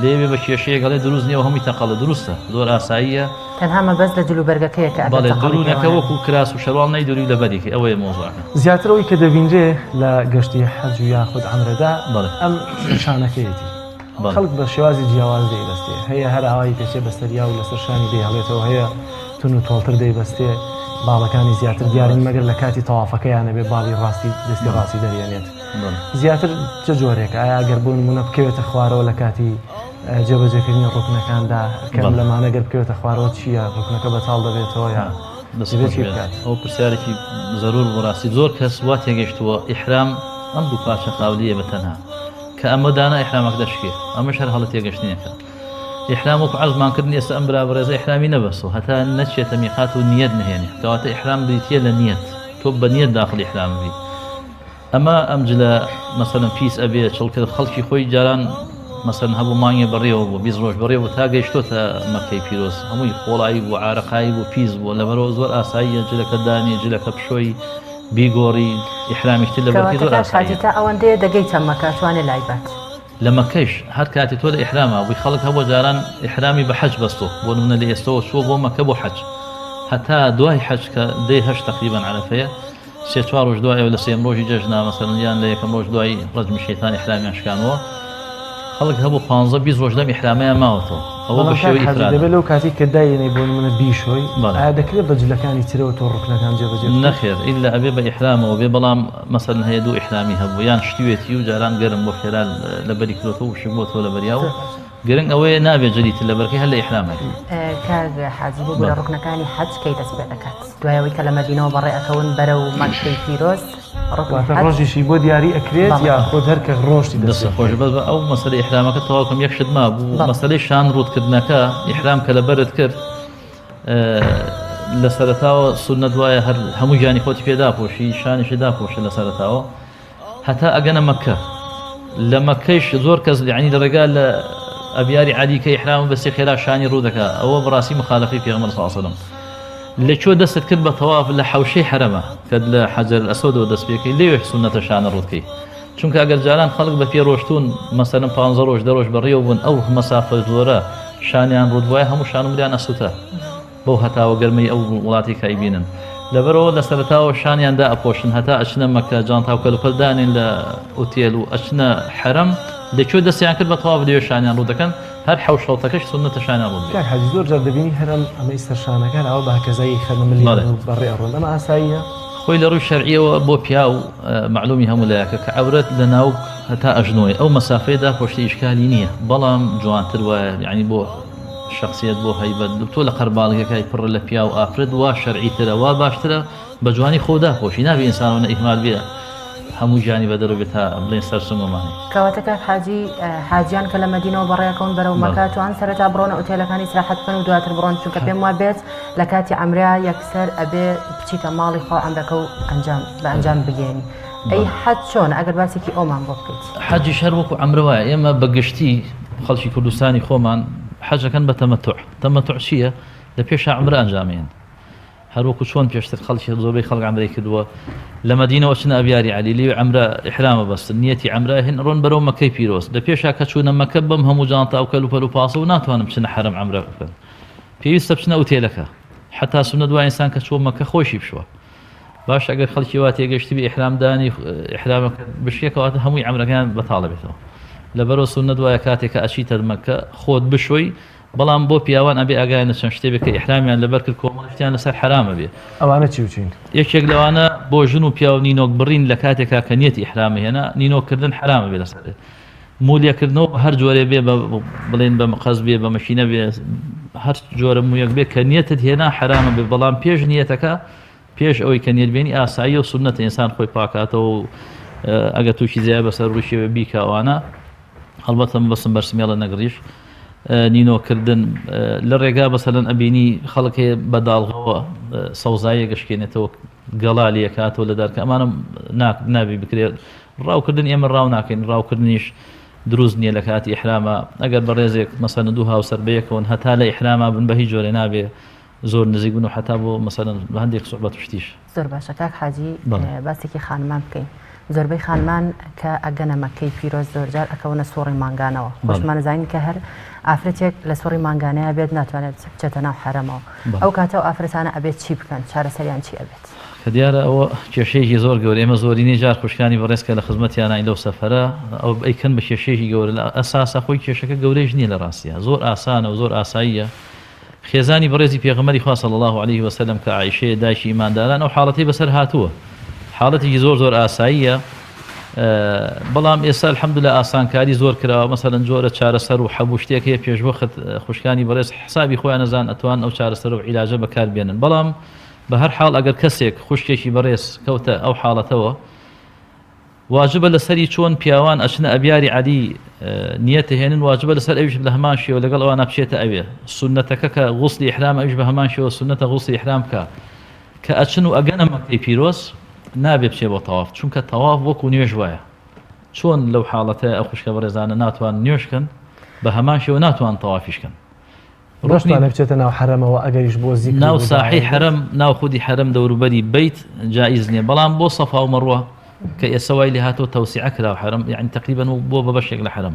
لێوێ بە کێشەیە گەڵێ دروست نییە و هەمووی تەقەڵە دروستە زۆر ئاساییە تەنها مەبەست لە جلوبەرگەکەیە کە بەڵێ درونەکە وەکو کراس و شەروال نەیدوری لە بەریکە ئەوەیە مۆزوعەکە زیاترەوەی کە دەبینرێ لە گەشتی حەج و یاخود عەمرەدا بەڵێ ئەم شانەکەیەتی خەڵک بە شێوازی جیاواز دەیبەستێ هەیە هەر ئاوایی پێچێ بەسەریا و لەسەر شانی دەیهەڵێتەوە هەیە تون و تۆڵتر دەیبەستێ باڵەکانی زیاتر دیارن مەگەر لە کاتی تەوافەکەیانە بێ باڵی ڕاستی دەستی ڕاستی دەریێنێت زیاتر چه جۆرێک ئایا ئەگەر بوون منە بکەوێتە خوارەوە لە کاتی جێبەجێکردنی ڕوکنەکاندا کەم لەمانە گەر بکەوێتە خوارەوە چییە ڕوکنەکە بەتاڵ دەبێتەوە یا ئەو پرسیارێکی زەرور بۆ ڕاستی زۆر کەس وا تێگەشتووە ئیحرام ئەم دوو پارچە قاولیە بەتەنها کە ئەمەدانە ئیحرامەکە دەشکێ ئەمەش هەر هەڵە تێگەشتنیەکە ئیحرام وەکو عەزمانکردنی ئێستا ئەم برابەرێزە ئیحرامی نەبەستەوە هەتا نەچێتە میقات و نیەت نهێنێ کەواتە ئیحرام بریتیە لە نیەت تۆ بە نیەت داخل ئیحرام بی ئەمە ئەم جلە مەسەلەن پیس ئەبێ چڵکرد خەڵکی خۆی جاران مەسەلەن هەبوو مانگێ بەڕێوە بوو 20 ڕۆژ بەڕێوە تا گەیشتۆتە مەکەی پیرۆز هەمووی خۆڵایی بوو عارەقایی بوو پیس بوو لەبەرەوە زۆر ئاساییە جلەکە دانی جلەکە پشۆی بیگۆڕی ئیحرامیشتی لەبەرکی زۆر ئاساییە تا ئەوەندەیە دەگەیتە مەکە توانێ لایبات لە مەکەیش هەر کاتی تۆ لە ئیحرامە بووی خەڵک هەبوو جاران ئیحرامی بە حەج بەستۆ بۆ نمونە لە ئێستەوە چوە بۆ مەکە بۆ حەج هەتا دوای حەج کە دەی هەشت تقریبا عەرەفەیە سێ چوار ڕۆژ دوایەوە لە سێم ڕۆژی جەژنا مەسەلەن یان لە یەکەم ڕۆژ دوای ڕەجمی شەیتان ئیحرامیان شکانەوە خەڵک هەبوو 15-20 ڕۆژ لەم ئیحرامەیە ماوەتەوە ئەوە بە شێوەی ئیفراد دەبێت لەو کاتی کە داینەی بۆ منە بیشۆی ئایا دەکرێت بە جلەکانی ترەوە تۆ ڕوکنەکان جێبەجێ نەخێر ئیلا ئەبێ بە ئیحرامەوە بێ بەڵام مەسەلەن هەیە دوو ئیحرامی هەبوو یان شتوێتی و جاران گەرم بۆ خێرا لە بەری کلۆتەوە و شک بۆ تۆ لە بەریاو گرنگ ئەوەیە نابێت جەلیتر لە بەرکەی هەر لە ئیحرامەکە کار حاجی بۆ لە ڕوکنەکانی حەج کەی دەست پێ دەکات دوایەوەی کە لە مەدینەوە بەڕێ ئەکەون بەرە و مەکەی پیرۆز ڕۆژیشی بۆ دیاری ئەکرێت یا خۆت هەر کە ڕۆژتی دەست خۆش بەس بە ئەو مەسەلەی ئیحرامەکە تەواوکەم یەک شت ما بوو مەسەلەی شان ڕوودکردنەکە ئیحرام کە لە بەرت کرد لە سەرەتاوە سونەت وایە هەر هەموو گیانی خۆتی پێدا پۆشی شانیشی داپۆشە لە سەرەتاوە هەتا ئەگەنە مەکە لە مەکەیش زۆر کەس یعنی لە ڕێگا لە ئەبیاری عادی کە ئیحرام بەسێ خێرا شانی ڕوو دەکات ئەوە بەڕاستی مخالفەی پێغەمبەر صلی الله علیه وسلم لەکوێ دەستت کرد بە تەواف لە حەوشەی حرەمە کە لە حەجەر ئەسودەوە دەست پێکەی لێوێ سونەتە شانە ڕوودکەی چونکە ئەگەر جاران خەڵک بە پێ ڕۆشتون مەسەلەن 15 ڕۆژ 10 ڕۆژ بەڕێوە بوون ئەو مەسافە زۆرە شانیان ڕوود وایە هەموو شانمریان ئەسووتە بەو هەتاوە گەرمەی ئەو وڵاتی کایبینن لەبەرەوە لە سەرەتاوە شانیاندا ئەپۆشن هەتا ئەچنە مەکە جانتاو کەلوپەلدانین لە ئوتێل و ئەچنە حرەم لەکوێ دەستیان کرد بە تەواو لێوێ شانیان ڕوو دەکەن هەر حەوشەڵتەکەش سونەتە شانیان ڕوود کاک حاجی زۆر جار دەبینی هەرم ئەمەی سەرشانەکان ئەوە بەهکەزایی خەنملی بەڕێ ئەڕۆن ئەمە ئاساییە خۆی لە ڕووی شەرعیەوە بۆ پیا و معلومی هەموو لایەکە کە عەورەت لە ناو هەتا ئەژنۆی ئەو مەسافەیەدا پۆشتی ئیشکالی نییە بەڵام جوانتر وایە یعنی بۆ شخصیت بۆ هەیبەت تۆ لە قەرباڵگەکەی پڕ لە پیا و ئافرەت وا شەرعیترە وا باشترە بە جوانی خۆدا پۆشی نابێ ئینسانەوە ئیهمال بێ هەموو ژیانی بەدەرەوە بێت تا بڵێن سەرسومەمانی کەواتە کاک حاجی حاجیان کە لە مەدینەوە بەڕێەکەون بەرەو مەکە توان سەرەتا بڕۆنە ئوتێلەکانی سراحەت بکەن و دواتر بڕۆن چونکە پێم وا بێت لە کاتی عەمرا یەکسەر ئەبێ بچیتە ماڵی خۆ عەمرەکە و بە ئەنجام بگەێنی ئەی حەج چۆنە ئەگەر باسێکی ئەومان بۆ بکەیت حەجیش هەر وەکو عەمرە وایە ئێمە بەگشتی خەڵکی کوردستانی خۆمان حەجەکەن بە تەمەتوع چییە لە پێش عەمرە ئەنجامێن هەروەکو چۆن پێشتر خەڵکی زۆربەی خەڵک عەمرەی کردووە لە مەدینەوە چنە ئەبیاری عەلی لێوێ عەمرە ئیحرامە بەستن نیەتی عەمرە هێن ڕۆن بەرەو مەکەی پیرۆز لە پێشا کە چوونە مەکە بەم هەموو جانتا و کەلوپەل و پاسە و ناتوانم بچنە حرەم عەمرە بکەن پێویستە بچنە ئوتێلەکە حتا سونە دوای ئینسان کە چوە مەکە خۆشی بشوە باش ئەگەر خەڵکی وا تێگەشتی بە ئیحرامدانی ئیحرامەکە بشکێکەواتە هەمووی عەمرەکان بەتاڵە بێتەوە لەبەرەوە سونە دوایە کاتێکە ئەچیتە مەکە خۆت بشوی بەڵام بۆ پیاوان ئەبێ ئاگایان لە چەند شتێک کە ئیحرامیان لەبەر کرد کۆمەڵێکیان لەسەر حرامە بێ ئەوانە چی بچین یەکێک لەوانە بۆ ژن و پیا و نینۆک بڕین لە کاتێکا کە نیەتی ئیحرامە هێنا نینۆکردن حرامە بێ لەسەر مولیەکردنەوە هەر جۆرێ بێ بڵێن بە مەقەز بێ بە مەشینە بێ هەر جۆرە مویەک بێ کە نیەتت هێنا حرامە بێ بەڵام پێش نیەتەکە پێش ئەوەی کە نیەت بێنی ئاسایی و سونەتە ئینسان خۆی پاکاتەوە و ئەگە تووشی زیای بەسەر ڕووشێ بیکەوانە هەڵبەتە بەسم بەرسمیێڵە نەگریش نینۆکردن لە ڕێگا بەسەلەن ئەبینی خەڵکێ بەداڵغەوە سەوزایە گەشتێنێتەوە گەڵالیە کاتەوە لە دەرکە ئەمانە نابی بکرێت ڕاوکردن ئێمە ڕاو ناکەین ڕاوکردنیش دروست نییە لە کاتی ئیحرامە ئەگەر بە ڕێزێک مەسەلەن دوو هاوسەر بەیەکەون هەتا لە ئیحرامە بن بە هیچ جۆرێ نابێ زۆر نزیک بن و حتا بۆ مەسەلەن هەندێک سوحبەت شتیش زۆر باشە کاک حاجی باسێکی خانمان بکەین زۆربەی خانمان کە ئەگەنە مەکەی پیرۆز زۆرجار ئەکەونە سۆڕی مانگانەوە خۆشمان زانین کە هەر ئافرەتێک لە سۆڕی مانگانەیە بێت ناتوانێت بچێتە ناو حرەمەوە ئەو کاتە و ئافرەتانە ئەبێت چی بکەن چارەسەریان چی ئەبێت کە دیارە ئەوە کێشەیەکی زۆر گەورە ئێمە زۆرینەی جار خوشکانی بەڕێزکە لە خزمەتیانین لەو سەفەرە ئەو ئەیکەن بە کێشەیەکی گەورە لە ئەساسا خۆی کێشەکە گەورەیش نییە لە ڕاستیە زۆر ئاسانە و زۆر ئاساییە خێزانی بەڕێزی پێغەمبەری خوا صلی الله عليه وسلم کە عایشەیە دایکی ئیمانداران ئەو حاڵەتی بەسەر هاتووە حاڵەتێکی زۆر ئاساییە بەڵام ئێستا الحەمدولله ئاسانکاری زۆر کراوە مەسەلەن جۆرە چارەسەر و هەموو شتێک هەیە پێشوەخت خوشکانی بەڕێز حسابی خۆیان نەزان ئەتوان ئەو چارەسەر و عیلاجە بەکاربێنن بەڵام بە هەر حاڵ ئەگەر کەسێک خوشکێکی بەڕێز کەوتە ئەو حاڵەتەوە واجبە لەسەری چۆن پیاوان ئەچنە ئەبیاری عادی نیەتە هێنن واجبە لەسەر ئەویش بە هەمان شێوە لەگەڵ ئەوانە بچێتە ئەوێ سونەتەکە کە غوسلی ئیحرام ئەویش بە هەمان شێوە سونەتە غوسلی ئیحرام کە ئەچن و ئەگەنە مەکەی پیرۆز نابێ بچێ بۆ تەواف چونکە تەواف وەکو نوێژ وایە چۆن لەو حاڵەتە ئەو خوشکە بەڕێزانە ناتوان نوێژکەن بە هەمان شێوە ناتوان تەوافیشکەن ڕۆژتانە بچێتە ناو حرەمەوە ئەگەریش بۆ زیکر ناو ساحی حرم ناو خودی حرم دەوروبەری بیت جائز نییە بەڵام بۆ سەفا و مەڕوە کە ئێستا وای لێ هاتۆ تەوسیع کرا و حرم یعنی تقریبا بۆ بە بەشێک لە حرم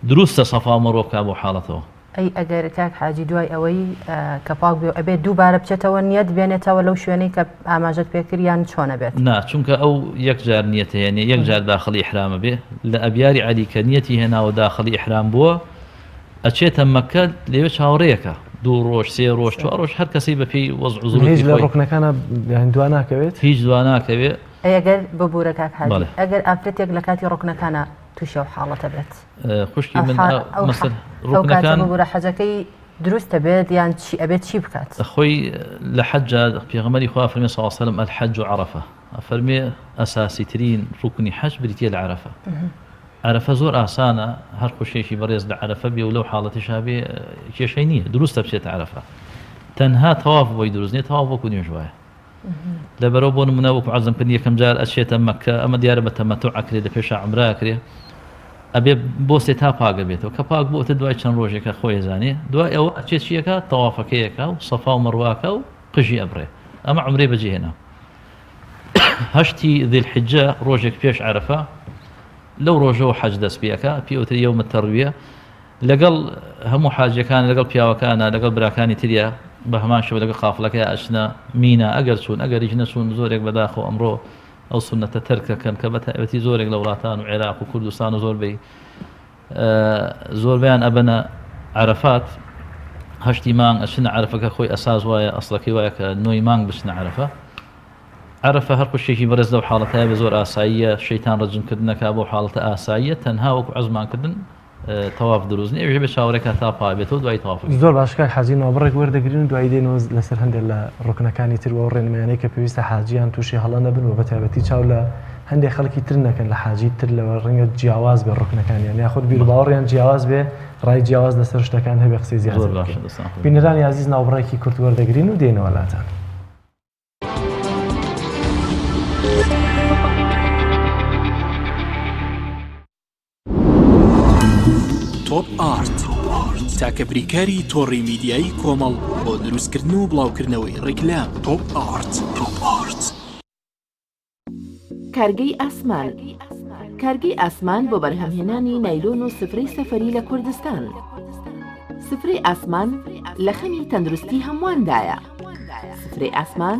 دروستە سەفا و مەڕوە بکا بۆ حاڵەتەوە ئەی ئەگەر کاک حاجی دوای ئەوەی کە پاک بێ ئەبێت دووبارە بچێتەوە نیەت بێنێتەوە لەو شوێنەی کە ئاماژەت پێکردیان چۆنە بێت نا چونکە ئەو یەک جار نیەت هێنێ یەک جار داخلی ئیحرامە بێ لە ئەبیاری عەلی کە نیەتی هێناوە داخلی ئیحرام بووە ئەچێتە مەکە لێوێ چاوەڕێیەکە 2 ڕۆژ 3 ڕۆژ 4 ڕۆژ هەر کەسەی بەپێی وەزع و زوروفی هیچ لە ڕوکنەکانە دوا ناکەوێت هیچ دوا ناکەوێت ئەگەر ببوورە کاک حاجی ئەگەر ئافرەتێک لە کاتی ڕوکنەکانە تووشە و حاڵەتە بێت خوشکی من مەسەل ئەو کاتە ببوورە حەجەکەی دروستە بێت یان چی ئەبێت چی بکات خۆی لە حەجە پێغەمبەری خوا فەرمێ صلی الله علیه و سلم الحەج عەرەفە فەرمێ ئەساسی ترین ڕوکنی حەج بریتیە لە عەرەفە عەرەفە زۆر ئاسانە هەر خوشێکی بەڕێز لە عەرەفە بێ و لەو حاڵەتیشا بێ کێشەی نییە دروستە بچێتە عەرەفە تەنها تەواف بۆی دروست نییە تەواف وەکو نوێژ وایە لەبەرەوە بۆ نمونە وەکو عەزمکردن یەکەم جار ئەچێتە مەککە ئەمە دیارە بە تەمەتوع ئەکرێت لە پێشا عومرە ئەکرێ ئەبێ بۆ سێ تا پاگە بێتەوە کە پاک بۆتە دوای چەند ڕۆژێکە خۆی زانێ دوای ئەوە ئەچێت چیەکە تەوافەکەیەکە و سەفا و مەڕواکە و قژی ئەبڕێ ئەمە عومرەی بەجێهێنا هەشتی ذیلحیجە ڕۆژێک پێش عەرەفە لەو ڕۆژەوە حەج دەست پێەکە پێوتری یەومە تەڕویە لەگەڵ هەموو حاجەکان لەگەڵ پیاوەکانە لەگەڵ براکانی تریە بە هەمان شەوە لەگەڵ قافڵەکەی ئەچنە مینە ئەگەر چوون ئەگەریش نەچوون زۆرێک بەداخەوە ئەمڕۆ ئەو سونەتە تەرکەکەن کە بەتایبەتی زۆرێک لە وڵاتان و عێراق و کوردستان و زۆربەیان ئەبەنە عەرەفات هەشتی مانگ ئەچنە عەرەفەکە خۆی ئەساس وایە ئەسڵەکەی وایە کە 9 مانگ بچنە عەرەفە عەرەفە هەر خوشێکی بەڕێز لەو حاڵەتەیە بە زۆر ئاساییە شەیتان ڕەجمکردنەکە بۆ حاڵەتە ئاساییە تەنها وەکو عەزمانکردن تەواف دروست نییە بێ چاوەڕێکە تا پابێتەوە دوای تەواف زۆر باشکار حاجینەوە بڕێک وەردەگرین دوای دێنەوە لەسەر هەندێک لە ڕوکنەکانی تر و ڕێنمایانەی کە پێویستە حاجیان تووشی هەڵە نەبن و بەتایبەتی چاو لە هەندێک خەڵکی تر نەکەن لە حاجی تر لەوە ڕەنگە جیاواز بێ ڕوکنەکانیان یاخود بیر باوەڕیان جیاواز بێ ڕای جیاواز لەسەر شتەکان هەبێ قسەی زیاتر بینەرانی عەزیز ناوبڕێکی کورت وەردەگرین و دێنەوە لاتان تۆپ ئارت تاکە بریکاری تۆڕی میدیایی کۆمەڵ بۆ دروستکردن و بڵاوکردنەوەی ڕیکلام تۆپ ئارت کارگەی ئاسمان کارگەی ئاسمان بۆ بەرهەمهێنانی نایلۆن و سفرەی سەفەری لە کوردستان سفرەی ئاسمان لە خەمی تەندروستی هەمواندایە سفرەی ئاسمان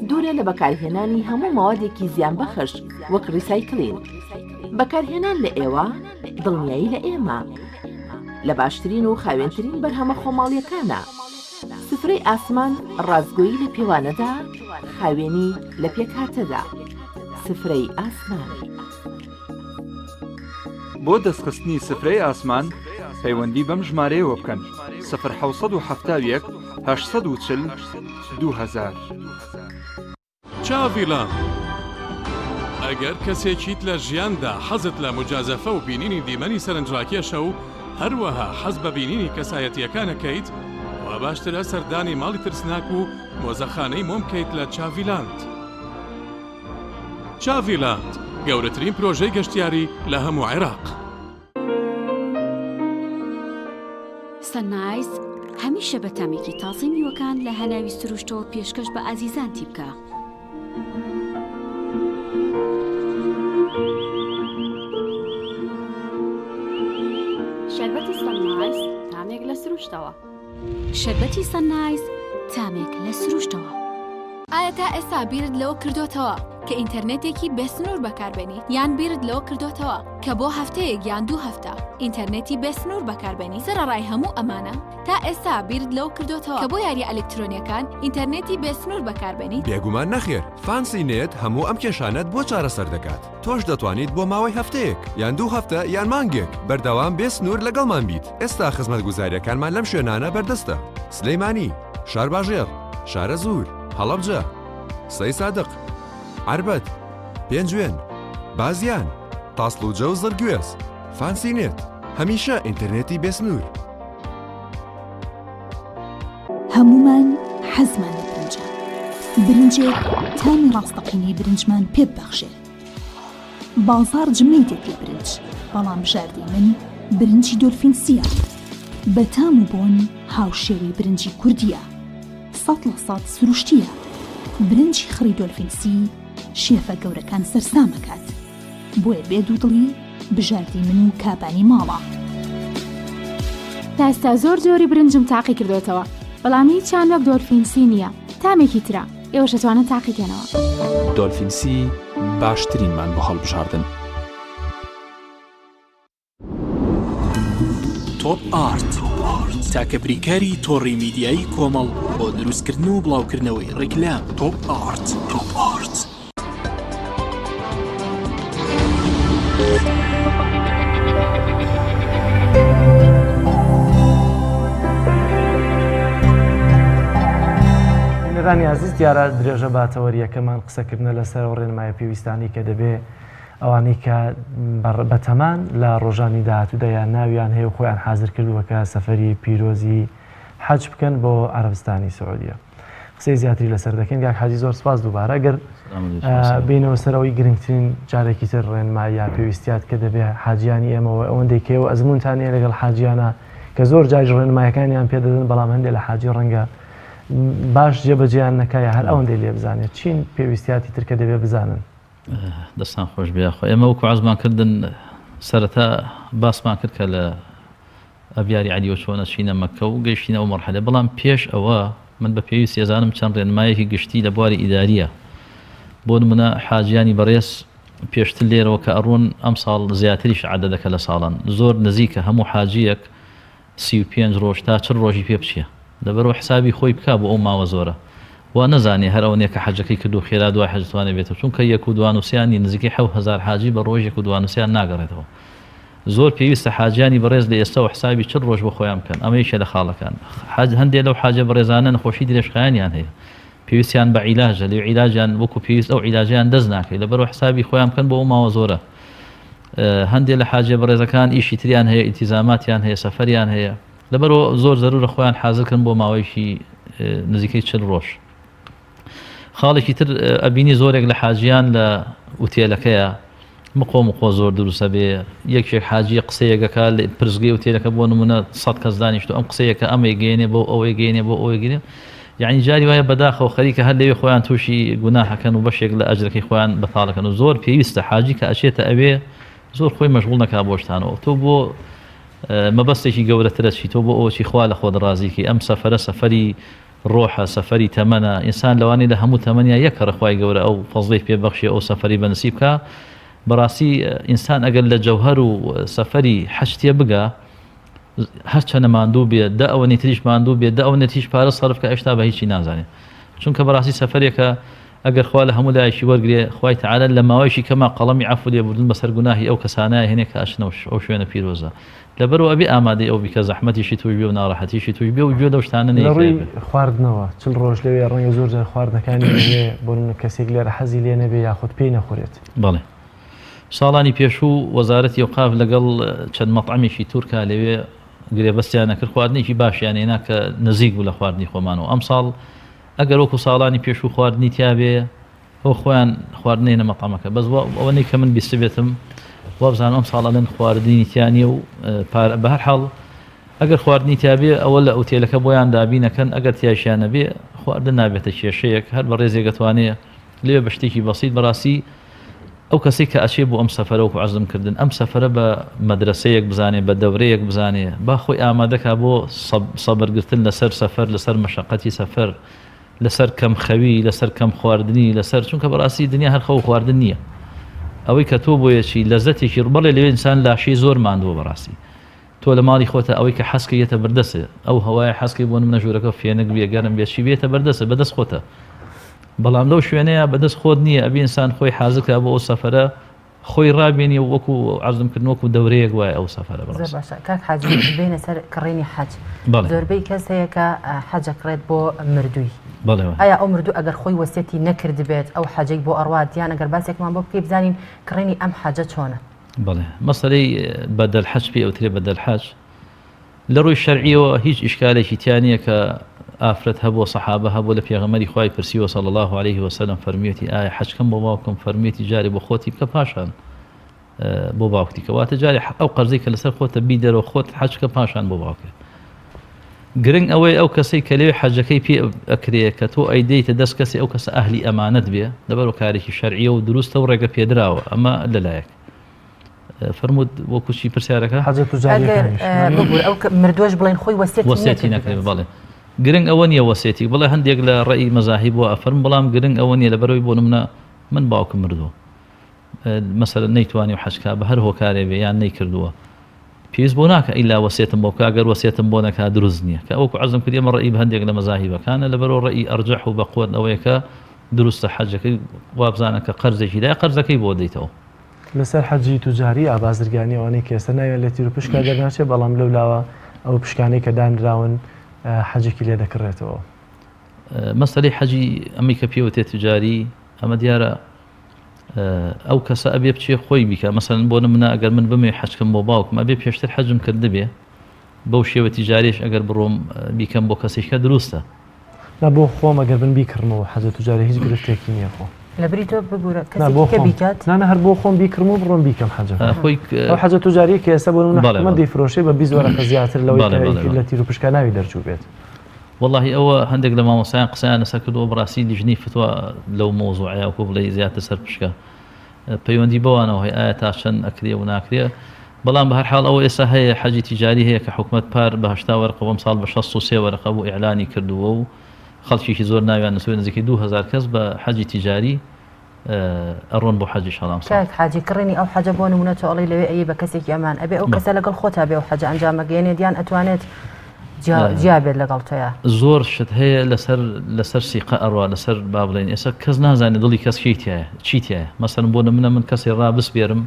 دوورە لە بەکارهێنانی هەموو ماوادێکی زیان بەخش وەک ریسایکلین بەکارهێنان لە ئێوە دڵنیایی لە ئێمە لە باشترین و خاوێنترین بەرهەمە خۆماڵیەکانە سفرەی ئاسمان ڕازگۆیی لە پێوانەدا خاوێنی لە پێکهاتەدا سفرەی ئاسمان بۆ دەستخستنی سفرەی ئاسمان پەیوەندی بەم ژمارەیەوە بکەن 1970 840 2000 چاڤیلان ئەگەر کەسێکیت لە ژیاندا حەزت لە مجازەفە و بینینی دیمەنی سەرنجڕاکێشە و هەروەها حەز بە بینینی کەسایەتیەکانەکەیت و باشترە سەردانی ماڵی ترسناک و مۆزەخانەی مۆم بکەیت لە چاڤیلاند. چاڤیلاند گەورەترین پرۆژەی گەشتیاری لە هەموو عێراق. سەنایز هەمیشە بە تامێکی تازەی میوەکان لە هەناوی سروشتەوە پێشکەش بە ئازیزان تی بکە. کردوتەوە. شەربەتی سەنایز تامێک لە سروشتەوە. ئایا تا ئێستا بیرت لەوە کردوتەوە کە ئینتەرنێتێکی بێسنوور بەکاربێنیت یان بیرت لەوە کردوتەوە کە بۆ هەفتەیەک یان 2 هەفتە ئینتەرنێتی بێسنوور بەکاربێنی؟ سەرەڕای هەموو ئەمانە تا ئێستا بیرت لەوە کردوتەوە کە بۆ یاریە ئەلکترۆنیەکان ئینتەرنێتی بێسنوور بەکاربێنیت؟ بێگومان نەخێر. فانسی نێت هەموو ئەم کێشانەت بۆ چارەسەر دەکات. تۆش دەتوانیت بۆ ماوەی هەفتەیەک یان 2 هەفتە یان مانگێک بەردەوام بێسنوور لەگەڵمان بیت. ئێستا خزمەتگوزاریەکانمان لەم شوێنانە بەردەستە: سلەیمانی، شارباژێر، شارە زوور، هەڵەبجە، سەی سادق، عربەت، پێنجوێن، بازیان، تاسڵوجە و زەرگوێز. فانسی نێت، هەمیشە ئینتەرنێتی بێسنوور. هەمومان حەزمان لە برنجە. برنجێک تامی ڕاستەقینەی برنجمان پێ ببەخشێ. بازار جمەی دێت لە برنج، بەڵام بژاردەی من برنجی دۆلفینسیە. بە تام و بۆن هاوشێوەی برنجی کوردیە. 100% سروشتیە. برنجی خڕی دۆلفینسی شێفە گەورەکان سەرسامەکات. بۆیە بێ دوودڵی بژاردی من و کابانی ماڵە. تا ئێستا زۆر جۆری برنجم تاقی کردوتەوە، بەڵام هیچیان وەک دۆلفینسی نییە. تامێکی ترە ئێوەش دەتوانن تاقیکەنەوە. دۆلفینسی باشترینمان بۆ هەڵبژاردن. تۆپ ئارت تاکە بریکاری تۆڕی میدیایی کۆمەڵ بۆ دروستکردن و بڵاوکردنەوەی ڕیکلام. تۆپ ئارت. بینەرانی عزیز، دیارە درێژە باتەوەریەکەمان قسەکردنە لەسەر ڕێنمای پێویستانی کە دەبێ ئەوانەی کە بەتەمان لە ڕۆژانی داهاتوودا یان ناویان هەیە و خۆیان حازر کردووەکە سەفەری پیرۆزی حەج بکەن بۆ عەرەبستانی سعودیە. قسەی زیاتری لەسەر دەکەن. گاک حاجی زۆر سپاس دووبارە. ئەگەر بینەوە سەرەوەی گرنگترین جارێکی تر ڕێنمای یا پێویستیات کە دەبێ حاجیانی ئێمەوە ئەوەندەی کەوە ئەزمونتانەیە لەگەڵ حاجیانە کە زۆر جاج ڕێنمایەکانیان پێدەدەن، بەڵام هەندێک لە حاجی ڕەنگە باش جێبەجێیان نەکایە هەر ئەوەندەی لێ بزانێت چین پێویستیاتی تر کە دەبێ بزانن. دەستان خۆش بێخۆ. ئێمە وەکو عەزمان کردن سەرەتا باسمان کرد کە لە ئەبیاری عەلیەوە چۆنە چینە مەککە و گەیشتینەوە مەرحەلە، بەڵام پێش ئەوە من بە پێویست ێزانم چەند ڕێنمایەکی گشتی لە بواری ئیداریە. بۆ نمونە حاجیانی بەڕێز پێشتر لێرەوە کە ئەڕۆن ئەم ساڵ زیاتریش عەدەدەکە لە ساڵان زۆر نزیکە هەموو حاجیەک 35 ڕۆژ تا 40 ڕۆژی پێ بچیە، لەبەرەوە حسابی خۆی بکا بۆ ئەو ماوە زۆرە. وا نەزانێ هەر ئەوەیە کە حەجەکەی کردو خێرا دوای حەجتوانێ بێتەوە، چونکە 1.2 نزیکەی 7000 حاجی بە ڕۆژ 1.2 ناگەڕێتەوە. زۆر پێویستە حاجیانی بەڕێز لە ئێستا و حسابی 40 ڕۆژ بۆ خۆیان بکەن. ئەمەیشە لە خاڵەکان. هەندێک لەو حاجە بەڕێزانە نەخۆشی درێژخایانیان هەیە، پێویستیان بە عیلاجە، لێ عیلاجیان وەکو پێویست ئەو عیلاجیان دەست ناکەی، لەبەرەوە حسابی خۆیان بکەن بۆ ئەو ماوە زۆرە. هەندێک لە حاجە بەڕێزەکان ئیشی تریان هەیە، ئیلتیزاماتیان هەیە، سەفەریان هەیە، لەبەرەوە زۆر زەرورە خۆیان حازرکردن بۆ ماوەیەکی نزیکەی 40 ڕۆژ. خاڵێکی تر ئەبینی زۆرێک لە حاجیان لە ئوتێلەکەیە مقۆ زۆر دروستە بێ، یەکێک حاجی قسەیەکەکە لە پرزگەی ئوتێلەکە بۆ نمونە 100 کەس دانیشتو ئەم قسەیەکە ئەمەی گەێنێ بۆ ئەوەی گەێنێ بۆ ئەوەی گەێنێ، یعنی جاری وایە بەداخەوە خەریکە هەر لەوێ خۆیان تووشی گوناحەکەن و بەشێک لە ئەجرەکەی خۆیان بەتاڵەکەن و زۆر پێویستە حاجی کە ئەچێتە ئەوێ زۆر خۆی مەشغوڵ نەکا بۆ شتانەوە. تۆ بۆ مەبەستێکی گەورەترە چی، تۆ بۆ ئەوەی خوا لە خۆت ڕازیکی. ئەم سەفەرە سەفەری ڕۆحە، سەفەری تەمەنە. ئینسان لەوانەیە لە هەموو تەمەنیا یەکە ڕەخوای گەورە ئەو فەزڵی پێبەخشی ئەو سەفەری بەنسیب بکە. بەڕاستی ئینسان ئەگەر لە جەوهەر و سەفەری حەجتێ بگا، هەرچەنە ماندوو بێت، دە ئەوە نێتریش ماندوو بێت، دە ئەوە نێتیش پارە سەرف کە ئێشتا بە هیچی نازانێت. چونکە بەڕاستی سەفەرێکە ئەگەر خوا لە هەموو لایەکی وەرگێ، خوای تەعالە لە ماوەیەکی کەما قەڵەمی عەفو لێبوردن بەسەر گوناهی ئەو کەسانەیە هێنێ کە ئەچنەوە ئەو شوێنە پیرۆزە. لەبەرەوە ئەبێ ئامادەی ئەو بیکە زەحمەتیشی توش بێ و ناڕەحەتیشی توش بێ و گوێ لەو شتانە نەڕووی خواردنەوە 40 ڕۆژ لەوێ ڕەنگە زۆر جار خواردنەکانی لێ بۆ کەسێک لێرە حەزی لێ نەبێ یاخود پێی نەخورێت. بەڵێ ساڵانی پێشوو وەزارەتی ئەوقاف لەگەڵ چەند مەطعەمێکی تورکا لەوێ گرێبەستیان نەکرد، خواردنێکی باشیان هێنا کە نزیک بوو لە خواردنی خۆمانەوە. ئەم ساڵ ئەگەر وەکو ساڵانی پێشوو خواردنی تیا بێ، ئەو خۆیان خواردنێنە مەطعەمەکە. بەس ئەوەنەی کە من بیست بێتم وابزانم ئەم ساڵە لەن خواردنی تیانە و بە هەر حاڵ ئەگەر خواردنی تیابێ ئەوە لە ئوتێلەکە بۆیان دابینەکەن، ئەگەر تیاشیانە بێ خواردن نابێتە کێشەیەک، هەر بە ڕێزێک دەتوانێت لێ بە شتێکی بەسیط. بەڕاستی ئەو کەسی کە ئەچێ بۆ ئەم سەفەرە وەکو عەزم کردن ئەم سەفەرە بە مەدرسەیەک بزانێ بە دەورەیەک بزانێ با خۆی ئامادەکە بۆ سەبرگرتن لەسەر سەفەر لەسەر مەشەقەتی سەفەر لەسەر کەم خەوی لەسەر کەم خواردنی لەسەر چونکە بەڕاستی دنیا هەر خەو خواردن نییە ئەوەی کە تۆ بۆیەکی لەزەتێکی بەڵێ لەوێ ئینسان لاشەی زۆر ماندووە بەڕاستی تۆ لە ماڵی خۆتە ئەوەی کە حەسکە یەتە بەردەسێ ئەو هەوای حەسکی بۆ منە ژوورەکە فێنک بێ گەرم بێ چی بێتە بەردەسە بەدەست خۆتە بەڵام لەو شوێنەیە بەدەست خۆت نییە ئەبێ ئینسان خۆی حازکە بۆ ئەو سەفەرە خۆی ڕابێنی وەکو عەزمکردن وەکو دەورەیەک وایە ئەو سەفەرە بەڕاستی باشە کاک حاجی بینە سەر کڕینی حەج زۆربەی کەس هەیە کە حەجەکڕێت بۆ مردووی ئایا ئەو مردوو ئەگەر خۆی وەسیەتی نەکرد بێت ئەو حەجەی بۆ ئەڕوات یان ئەگەر باسێکمان بۆ بکەی بزانین کڕینی ئەم حەجە چۆنە بەڵێ مەسەلەی بەدەل حەج پێ ئەوترێ بەدەل حەج لە ڕووی شەرعیەوە هیچ ئیشکالێکی تیا نییە کە ئافرەت هەبوو سەحابە هەبوو لە پێغەمبەری خوای پرسیوە صلی الله عليه وسلم فەرمیێتی ئایا حەجکەم بۆ باوکم فەرمیێتی جارێ بۆ خۆتی بکە پاشان بۆ باوکتی کەواتە جارێ ئەو قەرزەی کە لەسەر خۆتە بیدەرەوە خۆت حەجکە پاشان بۆ باوکە گرنگ ئەوەی ئەو کەسەی کە لێوێ حەجەکەی پێ ئەکرێ کە تۆ ئەیدەیتە دەست کەسی ئەو کەسە ئەهلی ئەمانەت بێ لەبەرەوە کارێکی شەرعیە و دروستە و ڕێگە پێدراوە ئەمە لەلایەک فرمود وەکوچی پرسیارەکە حەجە توجاریەکان ئەو مردووەش بڵێن خۆی وەسیەتی نەکرێت بەڵێ گرنگ ئەوە نیە وەسیەتی بڵێ هەندێک لە ڕێی مەزاهیب بۆ ئەفەرم بەڵام گرنگ ئەوە نیە لەبەرەوەی بۆ نمونە من باوکم مردووە مەسەلەن نەیتوانی و حەجکا بە هەر هۆکارێ بێ یان نەیکردووە پێویست بۆ ناکە ئیلا وەسیەتم بۆ بکە ئەگەر وەسیەتم بۆ نەکا دروست نییە کە ئەوکو عەزم کردی ئەمە ڕێی بە هەندێک لە مەزاهیبەکانە لەبەرەوە ڕێی ئەرجەح و بەقوت ئەوەیە کە دروستە حەجەکەی وابزانە کە قەرزێکی دای قەرزەکەی بۆ دەیتەوە لەسەر حەجی توجاری ئابازرگانی ئەوانەی کە ئێستا ناوێت لە تیر و پشکا دەرناچێت بەڵام لەولاوە ئەو پشکانەی کە دانراون حەجێکی لێ دەکڕێتەوە مەسەلەی حەجی ئەمی کە پێوتێت توجاری ئەمە دیارە ئەو کەسە ئەبێ بچێ خۆی بیکە مەسەلەن بۆ نمونە ئەگەر من بمێ حەجکەم بۆ باوکم ئەبێ پێشتر حەجم کرد بێ بەو شێوە تیجاریش ئەگەر بڕۆم بیکەم بۆ کەسێککە دروستە نا بۆ خۆم ئەگەر بن بیکردمەوە حەجە توجاری هیچ گرفتێکی نییە خۆ لەبری تۆ بگورە کەسێککە بیکات نانە هەر بۆ خۆم بیکردم و بڕۆم بیکەم حەجە خۆی ئەو حەجە توجاریە کە ئێستا بۆ نمونە دەیفرۆشێ بە 20 وەرەقە زیاتر لەوەی لە تیر و پشکا ناوی دەرچوو بێت والله ئەوە هەندێک لە مامۆسایان قسەیان لەسەر کردەوە بەڕاستی لیژنەی فتوە لەو مۆزوعەیە وەکو بڵێ زیاتر سەر پشکە پەیوەندی بەوانەوە هەیە ئایا تا چەند ئەکرێ و ناکرێ بەڵام بە هەر حاڵ ئەوە ئێستا هەیە حەجی تیجاری هەیە کە حکومەت پار بە 80 وەرقە بەم ساڵ بە 63 وەرقە بۆ ئیعلانی کردووە و خەڵکیشی زۆر ناویان نسوێ نزیکەی 2000 کەس بە حەجی تیجاری ئەڕۆن بۆ حەجی شەڵام ساڵ حاجی کڕینی ئەو حەجە بۆ نمونە تۆ ئەڵێ لەوێ ئەیە بە کەسێکی ئەمان ئەبێ ئەو کەسە لەگەڵ خۆتا بێ و حەجە ئەنجامەگەێنێ دیان ئەتوانێت جیابێت لەگەڵ تۆیە زۆر شت هەیە لەسەر سیقە ئەڕوا لەسەر با بڵێن ئێستا کەس نازانێت دڵی کەس چیتایە مەسەن بۆ نمونە من کەسی ڕابسپێرم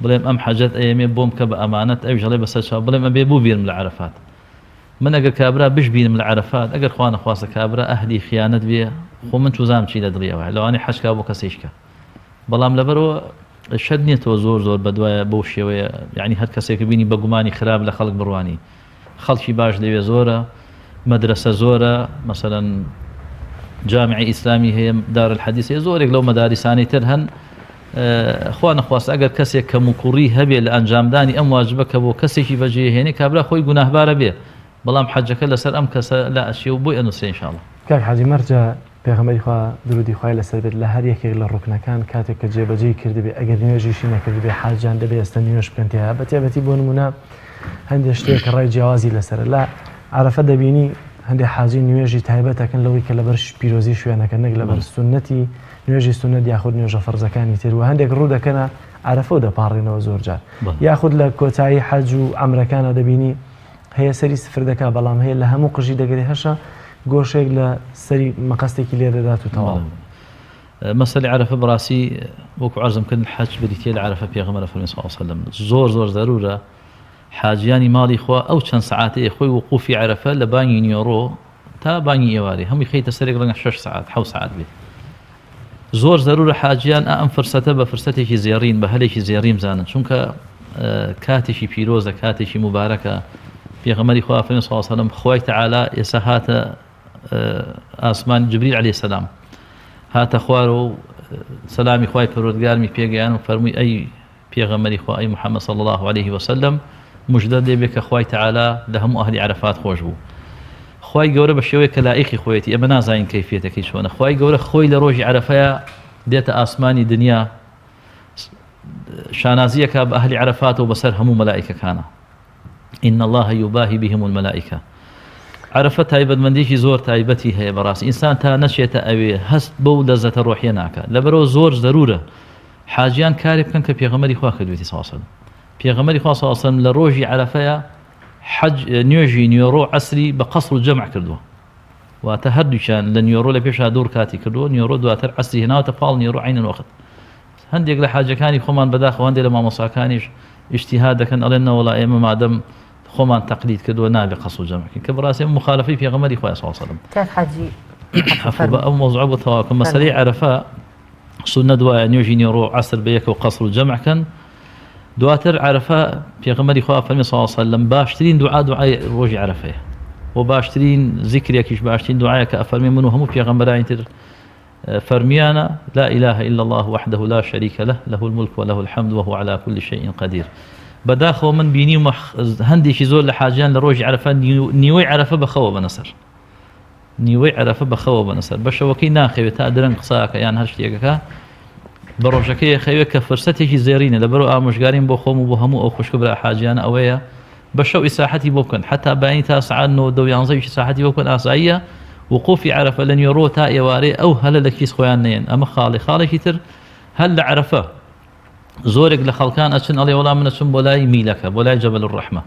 بڵێم ئەم حەجەت ئەیەمێ بۆم کە بە ئەمانەت ئەو ژەڵێ بەسەر چاو بڵێم ئەبێ بوو بیرم لە عەرەفات من ئەگەر کابرا بشبینم لە عەرەفات ئەگەر خوا نەخواستە کابرا ئەهلی خیانەت بێ خۆ من توزانم چی لە دڵیەوە لەوانەیە حەجکا بۆ کەسێککە بەڵام لەبەرەوە شەد نییە زۆر بەدوایە بەو شێوەیە یعنی هەر کەسێک بینی بە گومانی خراپ لە خەڵک بڕوانی خەڵکی باش لەوێ زۆرە مدرسە زۆرە مەسەلەن جامعی ئیسلامی هەیە دار الحەدیث هەیە زۆرێک لەو مەدارسانەی تر هەن خوا نەخواست ئەگەر کەسێک کە موکوڕی هەبێ لە ئەنجامدانی ئەم واجبە کە بۆ کەسێکی بەجێهێنێ کابرا خۆی گوناهبارە بێ بەڵام حەجەکە لەسەر ئەم کەسە لا ئەچێ و بۆی ئەنووسێ ئینشاءڵڵا کاک حاجی مەرجە پێغەمبەری خوا درودی خوای لەسەر بێت لە هەر یەکێک لە ڕوکنەکان کاتێک کە جێبەجێی کردبێ ئەگەر نوێژیشی نەکردبێ حاجیان دەبێ ئێستا نوێژ بکەن تێها بەتێبەتی بۆ نمونە هەندێک شتێک ڕای جیاوازی لەسەرە لە عەرەفە دەبینی هەندێک حاجی نوێژی تایبەتەکەن لەوەی کە لەبەر پیرۆزی شوێنەکە نەک لەبەر سونەتی نوێژی سونەت یاخود نوێژە فەرزەکانی تر و هەندێک ڕوو دەکەنە عەرەفە و دەپاڕێنەوە زۆر جار یاخود لە کۆتایی حەج و عەمرەکانە دەبینی هەیە سەری سفر دەکا بەڵام هەیە لە هەموو قژی دەگەری هەشە گۆشێک لە سەری مەقەستێکی لێ دەدات و تەواو مەسەلەی عەرەفە بەڕاستی وەکو عەرزمکردن حەج بریتیە لە عەرەفە پێغەمبەر فەرمی صلی الله علیه وسلم زۆر ضرورە حاجیانی ماڵی خوا ئەو چەند سەعاتەیە خۆی وقوفی عەرەفە لە بانگی نیۆڕۆ تا بانگی ئێوارێ هەمووی خەیتە سەرێک ڕەنگە 6 ساعات 7 ساعات بێت زۆر ضرورە حاجیان ئەم فرسەتە بە فرسەتێکی زێڕین بە هەلێکی زێڕیم بزانن چونکە کاتێکی پیرۆزە کاتێکی مبارەکە پێغەمبەری خوا فەرمی صلی الله علیه وسلم خوای تەعالا ئێستا هاتە ئاسمان جبریل عەلەیهی سەلام هاتە خوار و سەلامی خوای پەروەردگارمی پێگەیان و فەرمووی ئەی پێغەمبەری خوا ئەی محەممەد صلی الله عليه وسلم مژدە دێبێ کە خوای تەعالا لە هەموو ئەهلی عەرەفات خۆش بوو خوای گەورە بە شێوەیە کە لائیقی خۆیەتی ئێمە نازانین کەیفیەتەکەی چۆنە خوای گەورە خۆی لە ڕۆژی عەرەفەیە دێتە ئاسمانی دنیا شانازیەکە بە ئەهلی عەرەفات و بەسەر هەموو مەلائیکەکانە. إن الله يباهي بهم الملائكة. عرفة تایبەتمەندێکی زۆر تایبەتی هەیە بەڕاستی ئینسان تا نەچێتە ئەوێ هەست بەو لەزەتە ڕۆحیە ناکە لەبەرەوە زۆر ضرورە حاجیان کاری بکەن کە پێغەمبەری خوا کردوێتی صلی الله علیه و سلم. پێغەمبەری خوا صلی الله علیه و سلم لە ڕۆژی عەرەفەیە نوێژی نیۆڕۆ عەسری بە قەسر و جەمع کردووە. واتە هەردووچیان لە نیۆڕۆ لە پێشا دوور کاتی کردووە نیۆڕۆ دواتر عەسری هێناوەتە پاڵ نیۆڕۆ عینەن وەخت. هەندێک لە حاجەکانی خۆمان بەداخەوە هەندێک لە مامۆساکانیش ئیجتیهاد دەکەن ئەڵێن نەوەڵا ئێمە مادەم خۆمان تەقلید کردووە نابێ قەسر و جەمعکەین کە بەڕاستی مخالفەی پێغەمبەری خوا صلی الله علیه و سلم. کاک حاجی بە ئەو مۆزوع بۆ تەواوکە مەسەلەی عەرەفە سنەت وایە نوێژی نیۆڕۆ عەسر بە یەکەوە قەسر و جەمعکەن. دواتر عەرەفە پێغەمبەری خوا فەرمی صلی الله علیه و سلم باشترین دوعای ڕۆژی عەرەفەیە و باشترین ذیکرێکیش باشترین دوعایە کە ئەفەرمێ من و هەموو پێغەمبەرانی تر فرميانا لا إله إلا الله وحده لا شريك له له الملك وله الحمد وهو على كل شيء قدير. بداخل من بيني هندي شي زول لحاجان لروج عرفة نيوي عرفة بخوة بنصر نيوي عرفة بخوة بنصر باش وكي ناخي تادرن قصاك يعني هالشتيكا بروجكي خيوك فرصتي زيرين لبرو امشغارين بو خوم بو همو او خوش كبر حاجان اويا بشو اساحتي بوكن حتى باين تاسع انه دو ينزي ساحتي بوكن اسايه وقوفي عرفة لن يرو تا يواري او هل لكيس خوانين اما خالي كتر هل عرفه زورك لخلقان أشن الله ولا من أشن بولاي ميلك بولاي جبل الرحمة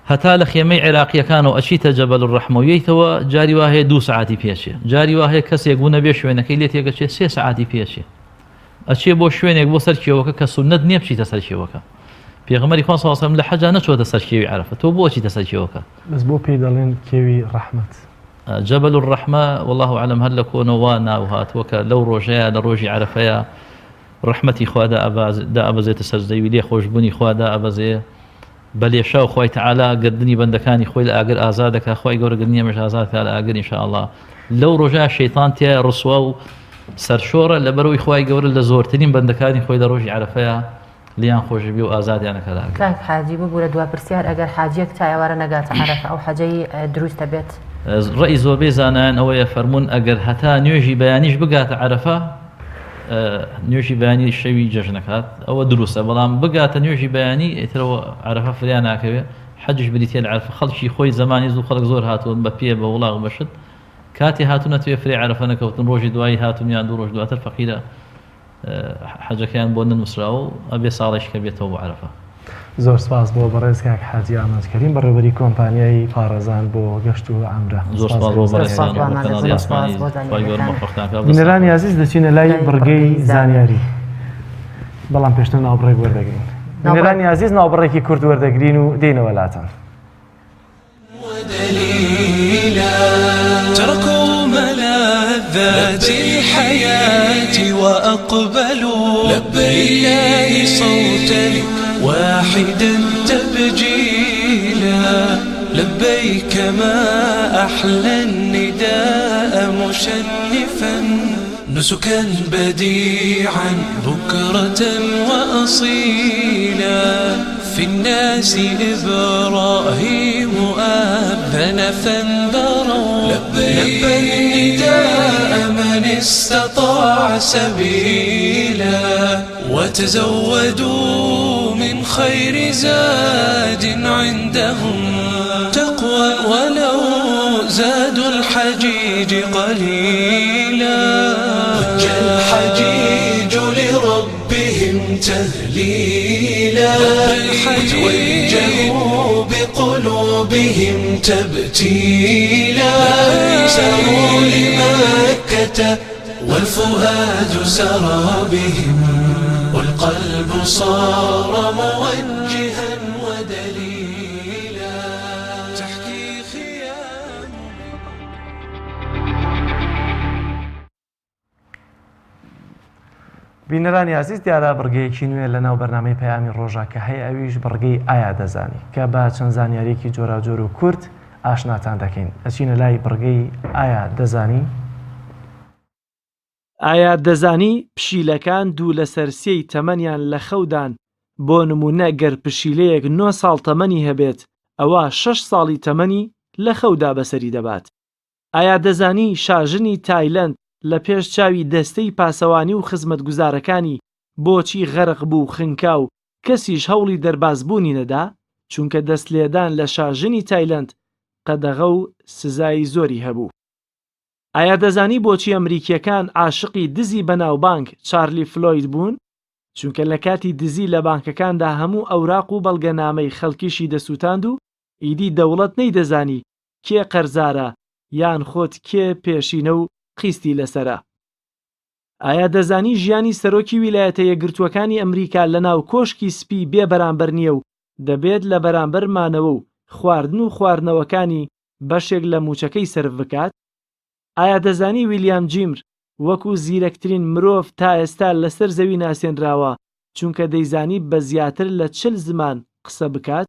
هتا لخيمي عراقية كانوا أشيت جبل الرحمة ويتوا جاري واهي 2 ساعات فيشي جاري واهي كسي يقولنا بيشوينك اللي تيجي 6 ساعات فيشي أشي بو شوينك بو سرشي وكا كسنة نيبشي تسرشي وكا بيغمري خان صلى الله عليه وسلم لحاجة نشوى تسرشي عرفة تو بو أشي تسرشي وكا بس بو بيدالين كيوي رحمة جبل الرحمة والله أعلم هل لكون وانا وهات وكا لو روجيا لروجي عرفيا رحمتي خوا دا أبزي تسجدي ولي خوش بني خوا دا أبزي بل يشاء خوي تعالى قدني بندكاني خوي الآجر آزادك خوي قور قدني مش آزادك الآجر إن شاء الله لو رجع الشيطان تيا رسوا سرشورة لبروي خوي قور لزورتني بندكاني خوي دروجي عرفيا ليان خوش بيو آزاد يعني كذا كان حاجي بقول دوا برسيار أجر حاجيك تاعي ورا نجات عرفة أو حاجي دروس تبيت رأي زور بيزانان أو يفرمون أجر هتا نيجي بيانيش بقات عرفة نوێژی بەیانی شەوی جەژنەکات ئەوە دروستە بەڵام بگاتە نوێژی بەیانی ئێترەوە عەرەفە فریان ناکەوێت حەجش بریتە لە عەرەفە خەڵکی خۆی زمانی زوو خەڵک زۆر هاتوون بە پێ بە وڵاغ بەشت کاتی هاتوونە توێ فری عەرەفە نەکەوتن ڕۆژی دوایی هاتوون یان 2 ڕۆژ دواتر فەقیرە حەجەکەیان بۆ ننووسراوە و ئەبێ ساڵێک کە بێتەوە بۆ عەرەفە. زۆر سپاس بۆ بەڕێز کاک حاجی ئامانجکەریم بەڕێوەبەری کۆمپانیای پارێزان بۆ گەشت و عەمرە. زۆر سپاس بۆ بەڕێزان بۆ کەناڵی ئاسمانی خۆی گەورە مەخۆشتانکە. بینەرانی عەزیز دەچینە لای بڕگەی زانیاری بەڵام پێشتر ناوبڕێک وەردەگرین. بینەرانی عەزیز ناوبڕێکی کورد وەردەگرین و دێنەوە لاتان. تركوا ملاذات الحياة وأقبلوا لبيك صوتا واحدا تبجيلا لبيك ما أحلى النداء مشنفا نسكا بديعا بكرة وأصيلا في الناس إبراهيم أذن فانبروا لبيك النداء من استطاع سبيلا وتزودوا من خير زاد عندهم تقوى ولو زادوا الحجيج قليلا وجه الحجيج لربهم تهليلا وجهوا بقلوبهم تبتيلا سروا لمكة والفؤاد سرى بهم والقلب صار موجها ودليلا تحكي خيام. بینەرانی عەزیز دیارە بڕگەیەکی نوێ لەناو بەرنامەی پەیامی ڕۆژە کە هەیە ئەویش بڕگەی ئایا دەزانی کە بە چەند زانیاریەکی جۆراوجۆر و کورت ئاشناتان دەکەین. ئەچینە لای بڕگەی ئایا دەزانی. ئایا دەزانی پشیلەکان دوو لە سەرسیەی تەمەنیان لە خەودان بۆ نمونە گەر پشیلەیەک 9 ساڵ تەمەنی هەبێت ئەوە 6 ساڵی تەمەنی لە خەودا بەسەری دەبات. ئایا دەزانی شاژنی تایلەند لە پێش چاوی دەستەی پاسەوانی و خزمەتگوزارەکانی بۆچی غەرق بوو خنکا و کەسیش هەوڵی دەربازبوونی نەدا چونکە دەست لێدان لە شاژنی تایلەند قەدەغە و سزایی زۆری هەبوو. ئایا دەزانی بۆچی ئەمریکیەکان عاشقی دزی بەناوبانک چارلی فلۆید بوون؟ چونکە لە کاتی دزی لە بانکەکاندا هەموو ئەوراق و بەڵگەنامەی خەڵکیشی دەسووتاند و ئیدی دەوڵەت نەیدەزانی کێ قەرزارە یان خۆت کێ پێشینە و قیستی لەسرە. ئایا دەزانی ژیانی سەرۆکی ویلایەتە یەکگرتووەکانی ئەمریکا لە ناو کۆشکی سپی بێ بەرامبەر نییە و دەبێت لە بەرامبەر مانەوە و خواردن و خواردنەوەکانی بەشێک لە موچەکەی سرف بکات؟ ئایا دەزانی ویلیام جیمر وەکو زیرەکترین مرۆڤ تا ئێستا لەسەر زەوی ناسێنراوە چونکە دەیزانی بە زیاتر لە 40 زمان قسە بکات؟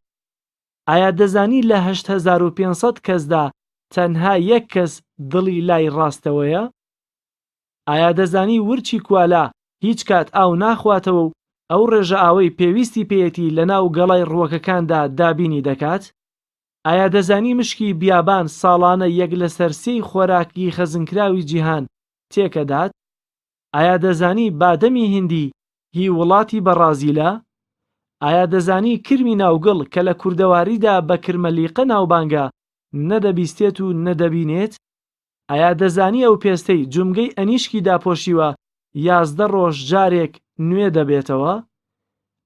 ئایا دەزانی لە 8500 کەسدا تەنها یەک کەس دڵی لای ڕاستەوەیە؟ ئایا دەزانی ورچی کوالا هیچ کات ئاو ناخواتەوە و ئەو ڕێژە ئاوەی پێویستی پێیەتی لە ناو گەڵای ڕووەکەکاندا دابینی دەکات؟ ئایا دەزانی مشکی بیابان ساڵانە یەک لە سەرسەی خۆراکی خەزنکراوی جیهان تێکەدات؟ ئایا دەزانی بادەمی هیندی هی وڵاتی بەڕازیلە؟ ئایا دەزانی کرمی ناوگڵ کە لە کوردەواریدا بە کرمەلیقە ناوبانگە نەدەبیستێت و نەدەبینێت؟ ئایا دەزانی ئەو پێستەی جومگەی ئەنیشکی داپۆشیوە 11 ڕۆژ جارێک نوێ دەبێتەوە؟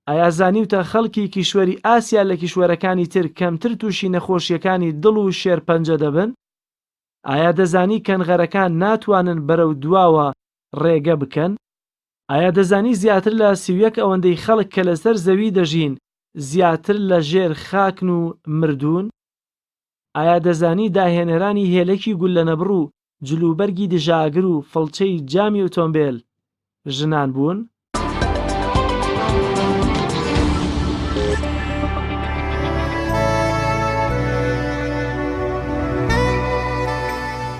ئایا زانیوتە خەڵکی کیشوەری ئاسیا لە کیشوەرەکانی تر کەمتر تووشی نەخۆشیەکانی دڵ و شێرپەنجە دەبن؟ ئایا دەزانی کەنغەرەکان ناتوانن بەرەو دواوە ڕێگە بکەن؟ ئایا دەزانی زیاتر لە 31 ئەوەندەی خەڵک کە لەسەر زەوی دەژین زیاتر لە ژێر خاکن و مردوون؟ ئایا دەزانی داهێنەرانی هێلەکی گول لە نەبڕوو جلوبەرگی دژاگر و فڵچەی جامی ئۆتۆمبیل ژنان بوون؟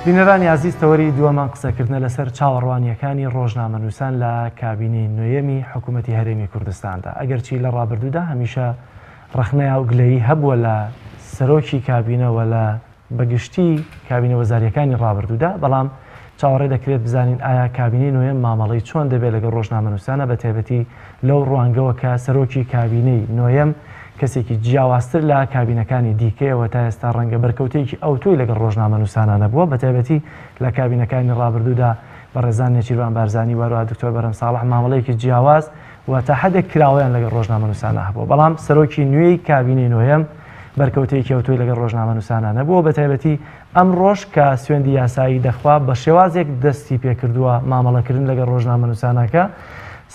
بینەرانی عزیز تەوەری دووەمان قسەکردنە لەسەر چاوەڕوانیەکانی ڕۆژنامەنووسان لە کابینەی نوێیەمی حکوومەتی هەرێمی کوردستاندا. ئەگەرچی لە ڕابردوودا هەمیشە ڕەخنەیە و گلەیی هەبووە لە سەرۆکی کابینەوە لە بەگشتی کابینە وەزاریەکانی ڕابردوودا، بەڵام چاوەڕێ دەکرێت بزانین ئایا کابینەی نوێم مامەڵەی چۆن دەبێت لەگەڵ ڕۆژنامەنووسانە بە تایبەتی لەو ڕوانگەوە کە سەرۆکی کابینەی نوێم کەسێکی جیاوازتر لە کابینەکانی دیکەیەوە تا ئێستا ڕەنگە بەرکەوتێکی ئەوتۆی لەگەڵ ڕۆژنامەنووسانە بووە، بە تایبەتی لە کابینەکانی ڕابردوودا بە ڕێزان نێچیروان بارزانی وەروە دکتۆر بەرەم ساڵح مامەڵەیەکی جیاواز و تا حدێک کراوەیان لەگەڵ ڕۆژنامەنووسانە هەبووە، بەڵام سەرۆکی نوێی کابینەی نوێم بەرکەوتەیەکی ئەوتۆی لەگەڵ ڕۆژنامەنووسانە نەبووە، بە تایبەتی ئەم ڕۆژ کە سوێندی یاسایی دەخوا بە شێوازێک دەستی پێکردووە مامەڵەکردن لەگەڵ ڕۆژنامەنووسانەکە.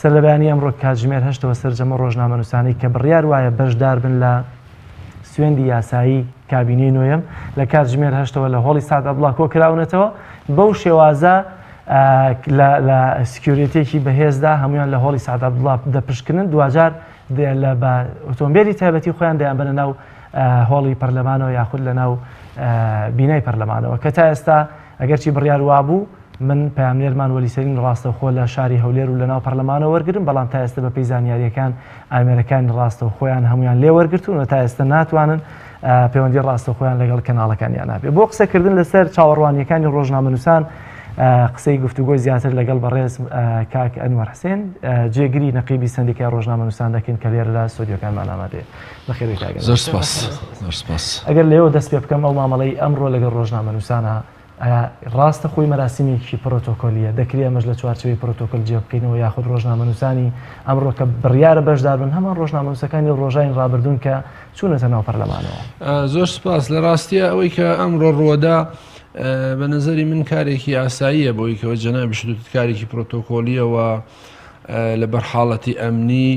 سەر لەبیانی ئەمڕۆ کاتژمێر 8ەوە سەرجەمە ڕۆژنامەنووسانەی کە بڕیار وایە بەشدار بن لە سوێندی یاسایی کابینەی نوێم لە کاتژمێر 8ەوە لە هۆڵی سعد عەبدوڵڵا کۆکراونەتەوە، بەو شێوازە لە سکیۆریتێکی بەهێزدا هەمویان لە هۆڵی سعد عەبدوڵڵا دەپشکنن، دوجار بە ئۆتۆمبیلی تایبەتی خۆیان دەیان بنە ناو هۆڵی پەرلەمانەوە یاخود لە ناو بینای پەرلەمانەوە، کە تا ئێستا ئەگەرچی بڕیار وابوو من پامنێرمان وەلیسەرین ڕاستەوخۆ لە شاری هەولێر و لە ناو پەرلەمانەوە وەرگرن، بەڵام تا ئێستا بەپێی زانیاریەکان ئامێرەکانی ڕاستەوخۆیان هەمویان لێ وەرگرتون و تا ئێستا ناتوانن پەیوەندی ڕاستەوخۆیان لەگەڵ کەناڵەکانیان نابێت. بۆ قسەکردن لەسەر چاوەڕوانیەکانی ڕۆژنامەنووسان قسەی گفتوگۆی زیاتر لەگەڵ بەڕێز کاک ئەنوەر حسێن جێگیری نەقیبی سەندیکای ڕۆژنامەنووسان دەکەین کە لێرە لە ستۆدیۆکانمان ئامادەیە. بەخێر کاک. زۆر سپاس. ئەگەر لێەوە دەست پێ بکەم ئەو مامەڵەی ئەمڕۆ لەگەڵ ڕۆژنامەنووسانە ڕاستە خۆی مەراسیمێکی پرۆتۆکۆلیە، دەکرێت ئەمەش لە چوارچەوەی پرۆتۆکۆل جێ بکەینەوە یاخود ڕۆژنامەنووسانی ئەمڕۆ کە بڕیارە بەشدار بن هەمان ڕۆژنامەنووسەکانی ڕۆژاین ڕابردوون کە چوونەتە ناو پەرلەمانەوە. زۆر سپاس. لە ڕاستیە ئەوەی کە ئەمڕۆ ڕۆدا بە نظری من کارێکی ئاساییە بۆی کەەوە جەنابی شدوت کارێکی پرۆتۆکۆلیەوە لە بەرحاڵەتی ئەمنی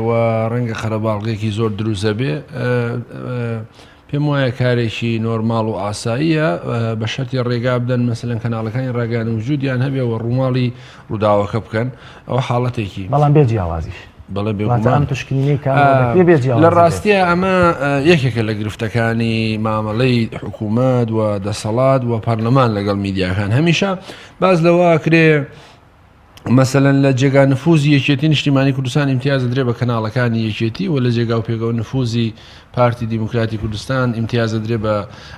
و ڕەنگە خەرەباڵغێکی زۆر دروزە بێ. پێم وایە کارێکی نۆرماڵ و ئاساییە بە شەرتی ڕێگا بدەن مەسەلەن کەناڵەکانی ڕاگەیان وجودیان هەبێ و ڕووماڵی ڕووداوەکە بکەن، ئەوە حاڵەتێکی بەڵام بێ جیاوازیش لە ڕاستیە ئەمە یەکێکە لە گرفتەکانی مامەڵەی حکوومەت و دەسەڵات و پەرلەمان لەگەڵ میدیاکان. هەمیشە باز لەوە کرێ مەسەلەن لە جێگا نفوزی یەکێتی نیشتیمانی کوردستان ئیمتیازە درێ بە کەناڵەکانی یەکێتی و لە جێگا و پێگە و نفوزی پارتی دیموکراتی کوردستان ئیمتیازە درێ بە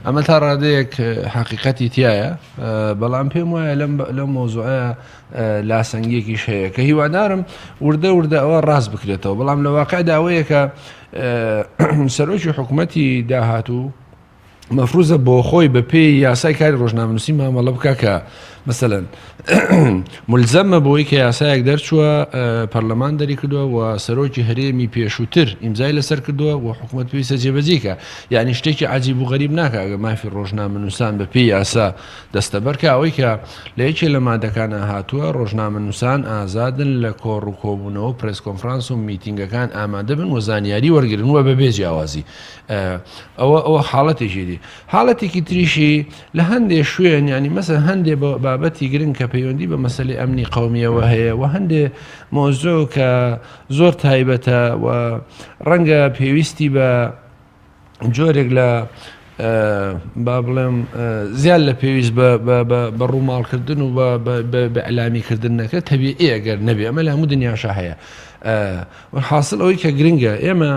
ئەمە تا ڕادەیەک حقیقەتی تایە بەڵام پێم وایە لەم مۆزوعە لاسەنگیەکیش هەیە کە هیوادارم وردە ئەوە ڕاست بکرێتەوە بەڵام لە واقعدا ئەوەیە کە سەرۆکی حکوومەتی داهاتوو مەفروزە بۆ خۆی بە پێی یاسای کاری ڕۆژنامەنووسی مامەڵە بکە کە مەسەلەن ملزەمە بۆی کە یاسایەک دەرچووە پەرلەمان دەری کردووە و سەرۆکی هەرێمی پێشووتر ئیمزای لەسەر کردووە و حکوومەت پێویستە جێبەجێکە یعنی شتێکی عجیب و غەریب ناکە ئەگە مافی ڕۆژنامەنووسان بە پێی یاسا دەستەبەرکە ئەوەی کە لە یەکێ لە مادەکانە هاتووە ڕۆژنامەنووسان ئازادن لە کۆڕ و کۆبوونەوە پرێس کۆنفرانس و میتینگەکان ئامادە بن و زانیاری وەرگرن وە بەبێ جیاوازی ئەوە حاڵەتێکی دی حاڵەتێکی تریشی لە هەندێک شوێن ینی مەسەن هەندێک بابەتی گرنگ کە پەیوەندی بە مەسەلەی ئەمنی قەومیەوە هەیە و هەندێک مۆزوع کە زۆر تایبەتە و ڕەنگە پێویستی بە جۆرێک لە با بڵێم زیاد لە پێویست بە ڕووماڵکردن و بە ئەلامیکردن نەکە تەبیعی ئەگەر نەبێ ئەمە لە هەموو دنیاشە هەیە حاصل ئەوەی کە گرنگە ئێمە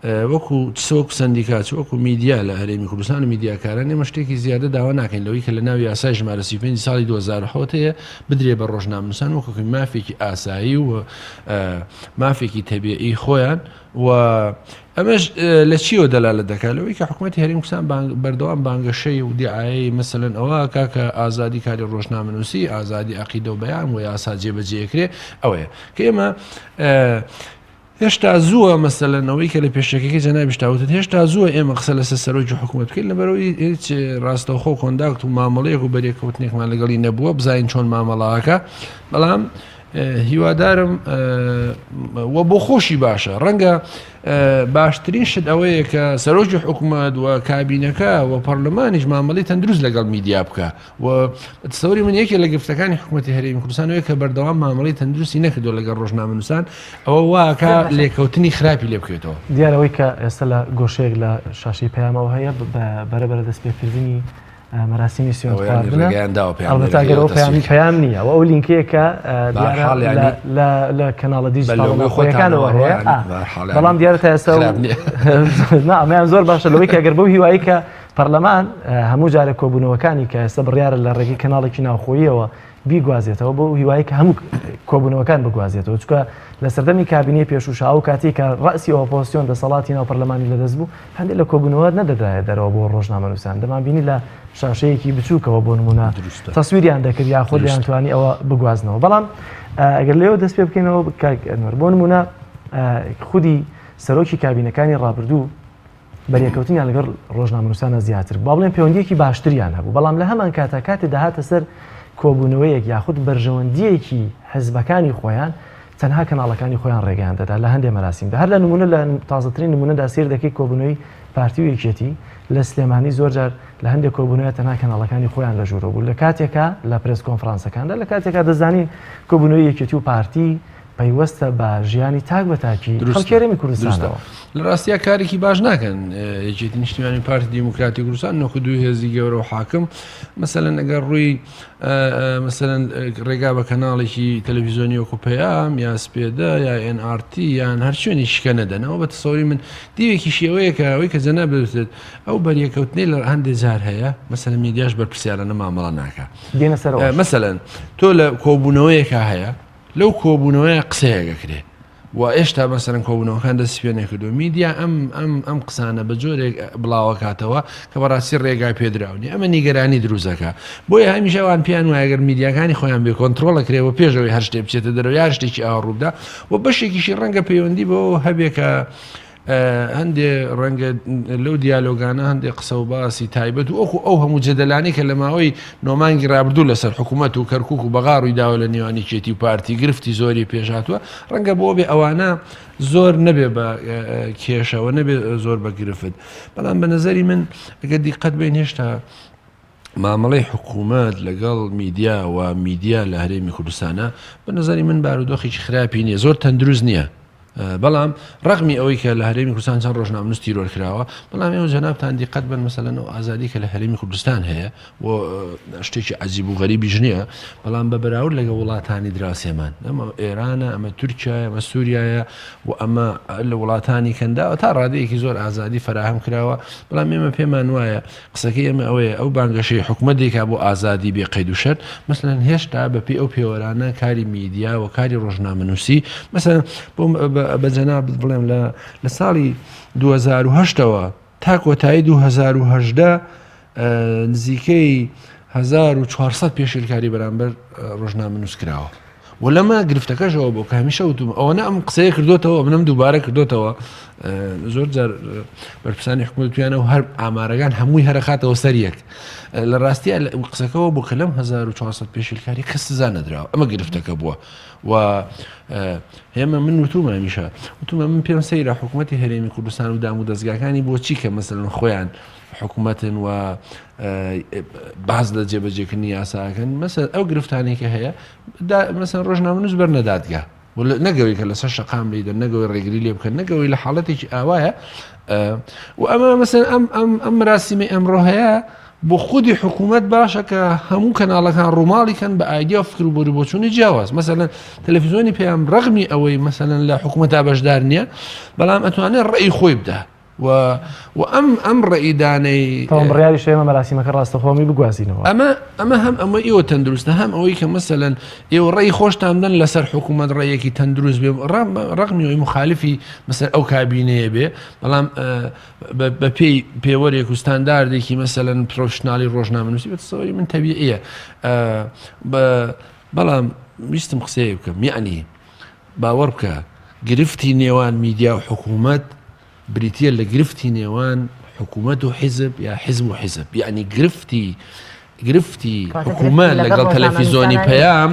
وەکو سۆک سندیکات وەکو میدیا لە هەرێمی کوردستان و میدیاکاران ئێمە شتێکی زیادە داوا ناکەین لەوەی کە لە ناوی یاسای ژمارە 35 ساڵی 2007 هەیە بدرێ بە ڕۆژنامەنووسان وەکوی مافێکی ئاسایی و مافێکی تەبیعی خۆیان و ئەمەش لە چیەوە دەلالە دەکات لەوەی کە حکوومەتی هەرێمی کوردستان بەردەوام بانگەشەی و دیعایی مەسەلەن ئەوە کاکە ئازادی کاری ڕۆژنامەنووسی ئازادی عەقیدە و بەیان و یاسا جێبەجێکرێ ئەوەیە کە ئێمە هێشتا زووە مەسەلەنەوەی کە لە پێشەکەی جەنابی شتاوتت هێشتا زووە ئێمە قسە لەسەر سەرۆکی حکوومەت بکەین لەبەرەوەی هیچ ڕاستەوخۆ کۆنداکت و مامەڵەیەک و بەرێکەوتنێکمان لەگەڵی نەبووە بزین چۆن مامەڵاکە بەڵام هیوادارم وە بۆ خۆشی باشە ڕەنگە باشترین شت ئەوەیە کە سەرۆکی حکوومەت و کابینەکە و پەرلەمانیش مامەڵی تەندروست لەگەڵ میدیا بکە و تەسەوری من یەکێک لە گفتەکانی حکوومەتی هەرێمی کوردستانەوەی کە بەردەوام مامەڵی تەندروستی نەکردو لەگەڵ ڕۆژنامەنووسان ئەوە واکە لێکەوتنی خراپی لێ بکرێتەوە دیارەوەی کە ئێستا لە گۆشەیەک لە شاشی پەیامەوە هەیە بەرەبەرە دەستپێکردنی مەراسیمی سوێن خواردنەوەگەرەوە پەیام نییە و ئەو لینکەیەکە لە کەناڵە دیجیتاڵ خۆیەکانەوە هەیە بەڵام دیارەتە ئێستا ئەمەیان زۆر باشە لەوەی کە ئەگەر بەو هیوایی کە پەرلەمان هەموو جارێک کۆبوونەوەکانی کە ئێستا بڕیارە لە ڕێگەی کەناڵێکی ناوخۆییەوە بیگوازێتەوە بۆ هیوایی کە هەموو کۆبوونەوەکان بگوازێتەوە چکە لە سەردەمی کابینەی پێشوشا و کاتی کە ڕاسی ئۆپۆزیسیۆن دەسەڵاتی ناو پەرلەمانی لەدەست بوو هەندێک لە کۆبوونەوە نەدەدایە دەرەوە بۆ ڕۆژنامەنووسان دەمانبینی لە شاشەیەکی بچووکەوە بۆ نمونە تەسویریان دەکرد یا خۆ دەیانتوانی ئەوە بگوازنەوە بەڵام ئەگەر لێوە دەست پێ بکەینەوە بۆ نمونە خودی سەرۆکی کابینەکانی ڕابردوو بەریەکەوتنیان لەگەڵ ڕۆژنامەنووسانە زیاتر با بڵێن پەیوەندیەکی باشتریان هەبوو بەڵام لە هەمان کاتە داهاتە سەر کۆبوونەوەیەک یاخود بەرژەوەندیەکی حزبەکانی خۆیان تەنها کەناڵەکانی خۆیان ڕێگەیان دەدا لە هەندێک مەراسیمدا هەر لە نمونە لە تازەترین نمونەدا سیر دەکەی کۆبوونەوەی پارتی و یەکێتی لە سلێمانی زۆرجار لە هەندێک کۆبوونەوە تەنها کەناڵەکانی خۆیان لە ژوورەوە بوو لە کاتێکە لە پرێس کۆنفرانسەکاندا لە کاتێکا دەزانین کۆبوونەوەی یەکێتی و پارتی پەیوەستە بە ژیانی تاک بە تاکی خەڵکی هەرێمی کوردستانەوە لە ڕاستیە کارێکی باش ناکەن یەکێتی نیشتیمانی پارتی دیموکراتی کوردستان نەخودوو هێزی گەورە و حاکم مەسەلەن ئەگەر ڕووی مەسەلەن ڕێگا بە کەناڵێکی تەلەڤیزیۆنی وەکو پەیام یا سپێدە یا NRT یان هەر شوێنی شکە نەدەنەوە بە تەسەوری من دیوێکیشی ئەوەیە کە ئەوەی کە جەناب بێت ئەو بەریەکەوتنەی لە هەندێک جار هەیە مەسەلەن میدیاش بەرپرسیارانە مامەڵە ناکە مەسەلەن تۆ لە کۆبوونەوەیەکە هەیە لەو کۆبوونەوەی قسەیەکەکرێ و ئێشتا مەسەرەن کۆبوونەوەکان دەست پێ نەکردو میدیا ئەم قسانە بە جۆرێک بڵاوەکاتەوە کە بەڕاستی ڕێگای پێدراونی ئەمە نیگەرانی دروستەکە بۆیە هەمیشەوان پیان وایەگەر میدیاکانی خۆیان بێ کۆنتترۆڵەکرێەوە پێشەوەی هەر شتێ بچێتە دەرەوە یا شتێکی ئاڕوودا و بەشێکیشی ڕەنگە پەیوەندی بۆ هەبێکە هەندێ ڕەنگە لەو دیالۆگانە هەندێک قسە و باسی تایبەت و ئەوکو ئەو هەموو جەدەلانی کە لە ماوەی نۆمانگی ڕابردوو لەسەر حکوومەت و کەرکک و بەغاڕووی داوە لە نێوانی چێتی و پارتی گرفتی زۆری پێشاتوە ڕەنگە بۆ بێ ئەوانە زۆر نەبێ بە کێشەوە نەبێ زۆر بەگرفت بەڵام بە نەزەری من ئەگەر دیقەت بین هێشتا مامەڵەی حکوومەت لەگەڵ میدیا و میدیا لە هەرێمی کوردستانە بە نەزەری من بارودۆخێکی خراپی نییە زۆر تەندروست نییە بەڵام ڕقمی ئەوەی کە لە هەرێمی کوردستان چەند ڕۆژنامە تیرۆر کراوە بەڵام ئێوە جەنابتان دیقەت بن مەسەلەن ئەو ئازادی کە لە هەرێمی کوردستان هەیە بۆ شتێکی عەجیب و غەریبیش نییە بەڵام بە بەراورد لەگە وڵاتانی دراوسێمان ئەمە ئێرانە ئەمە تورکیایە ئەمە سووریایە و ئەمە لە وڵاتانی کەنداوە تا ڕادەیەکی زۆر ئازادی فراهم کراوە بەڵام ئێمە پێمان وایە قسەکەی ئێمە ئەوەیە ئەو بانگەشەی حکومەتێکا بۆ ئازادی بێ قەید و شەرت مەسەلەن هێشتا بەپێی ئەو پێوەرانە کاری میدیا و کاری ڕۆژنامەنووسی مەسەلەن بە جەناب بڵێم لە ساڵی 2010ەوە تا کۆتایی 2010 نزیکەی 1400 پێشێلکاری بەرامبەر ڕۆژنامە نووس کراوە و لەمە گرفتەکەشەوە بۆ کە هەمیشە وتم ئەوەنە ئەم قسەیە کردوتەوە منم دووبارە کردوتەوە زۆر جار بەرپرسانی حکومەت توانە و هەر ئامارەکان هەمووی هەرەخاتەوە سەریەک لە ڕاستیە قسەکەەوە بۆ کە لەم 1400 پێشێلکاری کەس سزا نەدراوە ئەمە گرفتەکە بووە و هێمە من وتومە هەمیشە وتومە من پێم سەیرە حکوومەتی هەرێمی کوردستان و دام و دەستگاکانی بۆچی کە مەسەلەن خۆیان حکوومەتن و باز لە جێبەجێکردنی یاساکەن مەسەل ئەو گرفتانێکە هەیە مەسەن ڕۆژنامەنووس بەرنە دادگا نەگەوی کە لەسەر شەقام لیدە نەگەوی ڕێگری لێ بکەن نەگەوی لە حاڵەتێکی ئاوایە و ئەمە مەسەن ئەم مراسیمە ئەمڕۆ هەیە بۆ خودی حکوومەت باشە کە هەموو کەناڵەکان ڕووماڵیکەن بە ئایدیا و فکر و بۆری بۆچوونی جیاواز مەسەلەن تەلەڤیزیۆنی پێیان ڕەغمی ئەوەی مەسەلەن لە حکوومەتا بەشدار نییە بەڵام ئەتوانێت ڕێی خۆی بدە و ئەم ڕێئیدانەی ڕیاری شێمە مەراسیمەکە ڕاستەخۆمی بگوازینەوە ئەمە هەم ئەمە ئێوە تەندروستە هەم ئەوەی کە مەسەلەن ئێوە ڕێی خۆشتاندن لەسەر حکوومەت ڕێیەکی تەندروست بێ ڕقمیەوەی مخالفی مەسەر ئەو کابینەیە بێ بەڵام بە پێی پێوەرێک و ستانداردێکی مەسەلەن پرۆفشنالی ڕۆژنامەنووسی بەسەوەی من تەبیعیە بەڵام ویستم قسەیە بکەم یعنی باوەڕ بکە گرفتی نێوان میدیا و حکوومەت بریتە لە گرفتی نێوان حکوومەت و حیزب یا حیزب و حیزب یعنی گرفتی حکوومەت لەگەڵ تەلەڤیزۆنی پەیام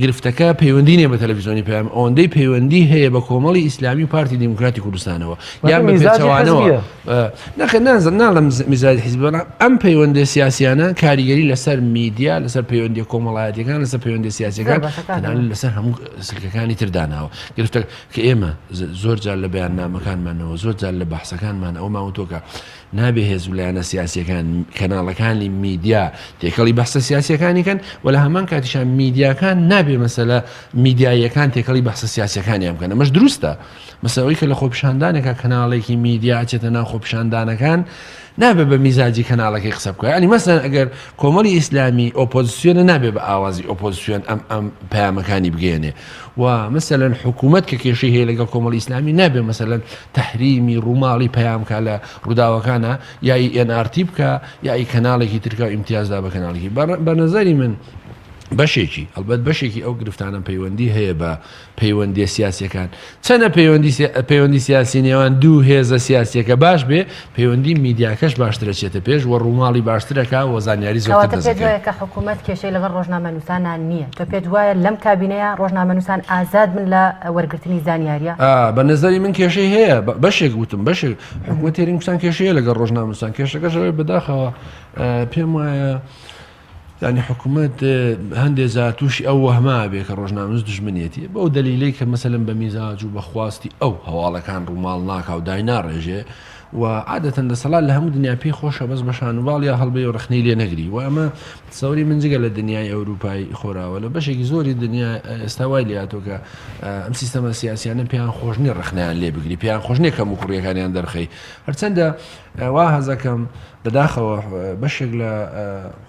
گرفتەکە پەیوەندی نیە بە تەلەڤیزۆنی پەیام ئەوەندەی پەیوەندی هەیە بە کۆمەڵی ئیسلامی و پارتی دیموکراتی کوردستانەوە یان بە پێچەوانەوە ناڵم میزانی حیزب بەڵام ئەم پەیوەندی سیاسیانە کاریگەری لەسەر میدیا لەسەر پەیوەندی کۆمەڵایەتیەکان لەسەر پەیوەندی سیاسیەکان لەسەر هەموو سلکەکانی ترداناوە گرفتە کە ئێمە زۆر جار لە بەیاننامەکانمانەوە زۆر جار لە بەحسەکانمان ئەو ماوەتۆکە نابێ هێز لایەنە سیاسیەکان کەناڵەکانی میدیا تێکەڵی بەحسە سیاسیەکانی کەن و لە هەمان کاتیشان میدیاکان نابێ مەسەلە میدیایەکان تێکەڵی بەحسە سیاسیەکانیان بکەن ئەمەش دروستە مەسەوەی کە لە خۆپیشاندانێکە کەناڵێکی میدیا چێتە ناو خۆپیشاندانەکان نابێ بە میزاجی کەناڵەکەی قسە بکە ینی مەسەن ئەگەر کۆمەڵی ئیسلامی ئۆپۆزیسیۆنە نابێ بە ئاوازی ئۆپۆزیسیۆن ئەم پەیامەکانی بگەێنێ و مەسەلەن حکوومەت کە کێشەی هەیە لەگەڵ کۆمەڵی ئیسلامی نابێ مەسەلەن تەحریمی ڕووماڵی پەیامکە لە ڕووداوەکانە یای NRT بکە یای کەناڵێکی ترکە و ئیمتیازدا بە کەناڵێکی بە نەزەری من بەشێکی ئەلبەت بەشێکی ئەو گرفتانە پەیوەندی هەیە بە پەیوەندی سیاسیەکان چەنە پەیوەندی سیاسی نێوان دوو هێزە سیاسیەکە باش بێ پەیوەندی میدیاکەش باشترە چێتە پێش و ڕووماڵی باشترەکە و زانیاری زۆرتر دەزێت کە حکوومەت کێشەی لەگەڵ ڕۆژنامەنووسانان نییە تۆ پێت وایە لەم کابینەیە ڕۆژنامەنووسان ئازاد من لە وەرگرتنی زانیاریە بە نظری من کێشەی هەیە بەشێک وتم بەشێک حکوومەت هێرمیکوردستان کێشەیە لەگەڵ ڕۆژنامەنووسان کێشەکەشەوەی بەداخەوە پێم وایە ینی حکوومەت هەندێک زاتوشی ئەو وەهما بێ کە ڕۆژنامەنووس دژمنێتی بەو دلیلی کە مەسەلەن بە میزاج و بەخواستی ئەو هەواڵەکان ڕووماڵ ناکا و دای ناڕێژێ و عادەتەن دەسەڵات لە هەموو دنیا پێی خۆشە بەس بەشانوباڵ یا هەڵبێ و ڕخنەی لێ نەگری و ئەمە سەوری من جگە لە دنیای ئەوروپای خۆراوە لە بەشێکی زۆری دنیا ئێستا وای لێهاتۆ کە ئەم سیستەمە سیاسیانە پێیان خۆشنی ڕخنیان لێ بگری پێیان خۆشنێ کەم و کوڕیەکانیان دەرخەی هەرچەندە وا هەزەکەم بەداخەوە بەشێک لە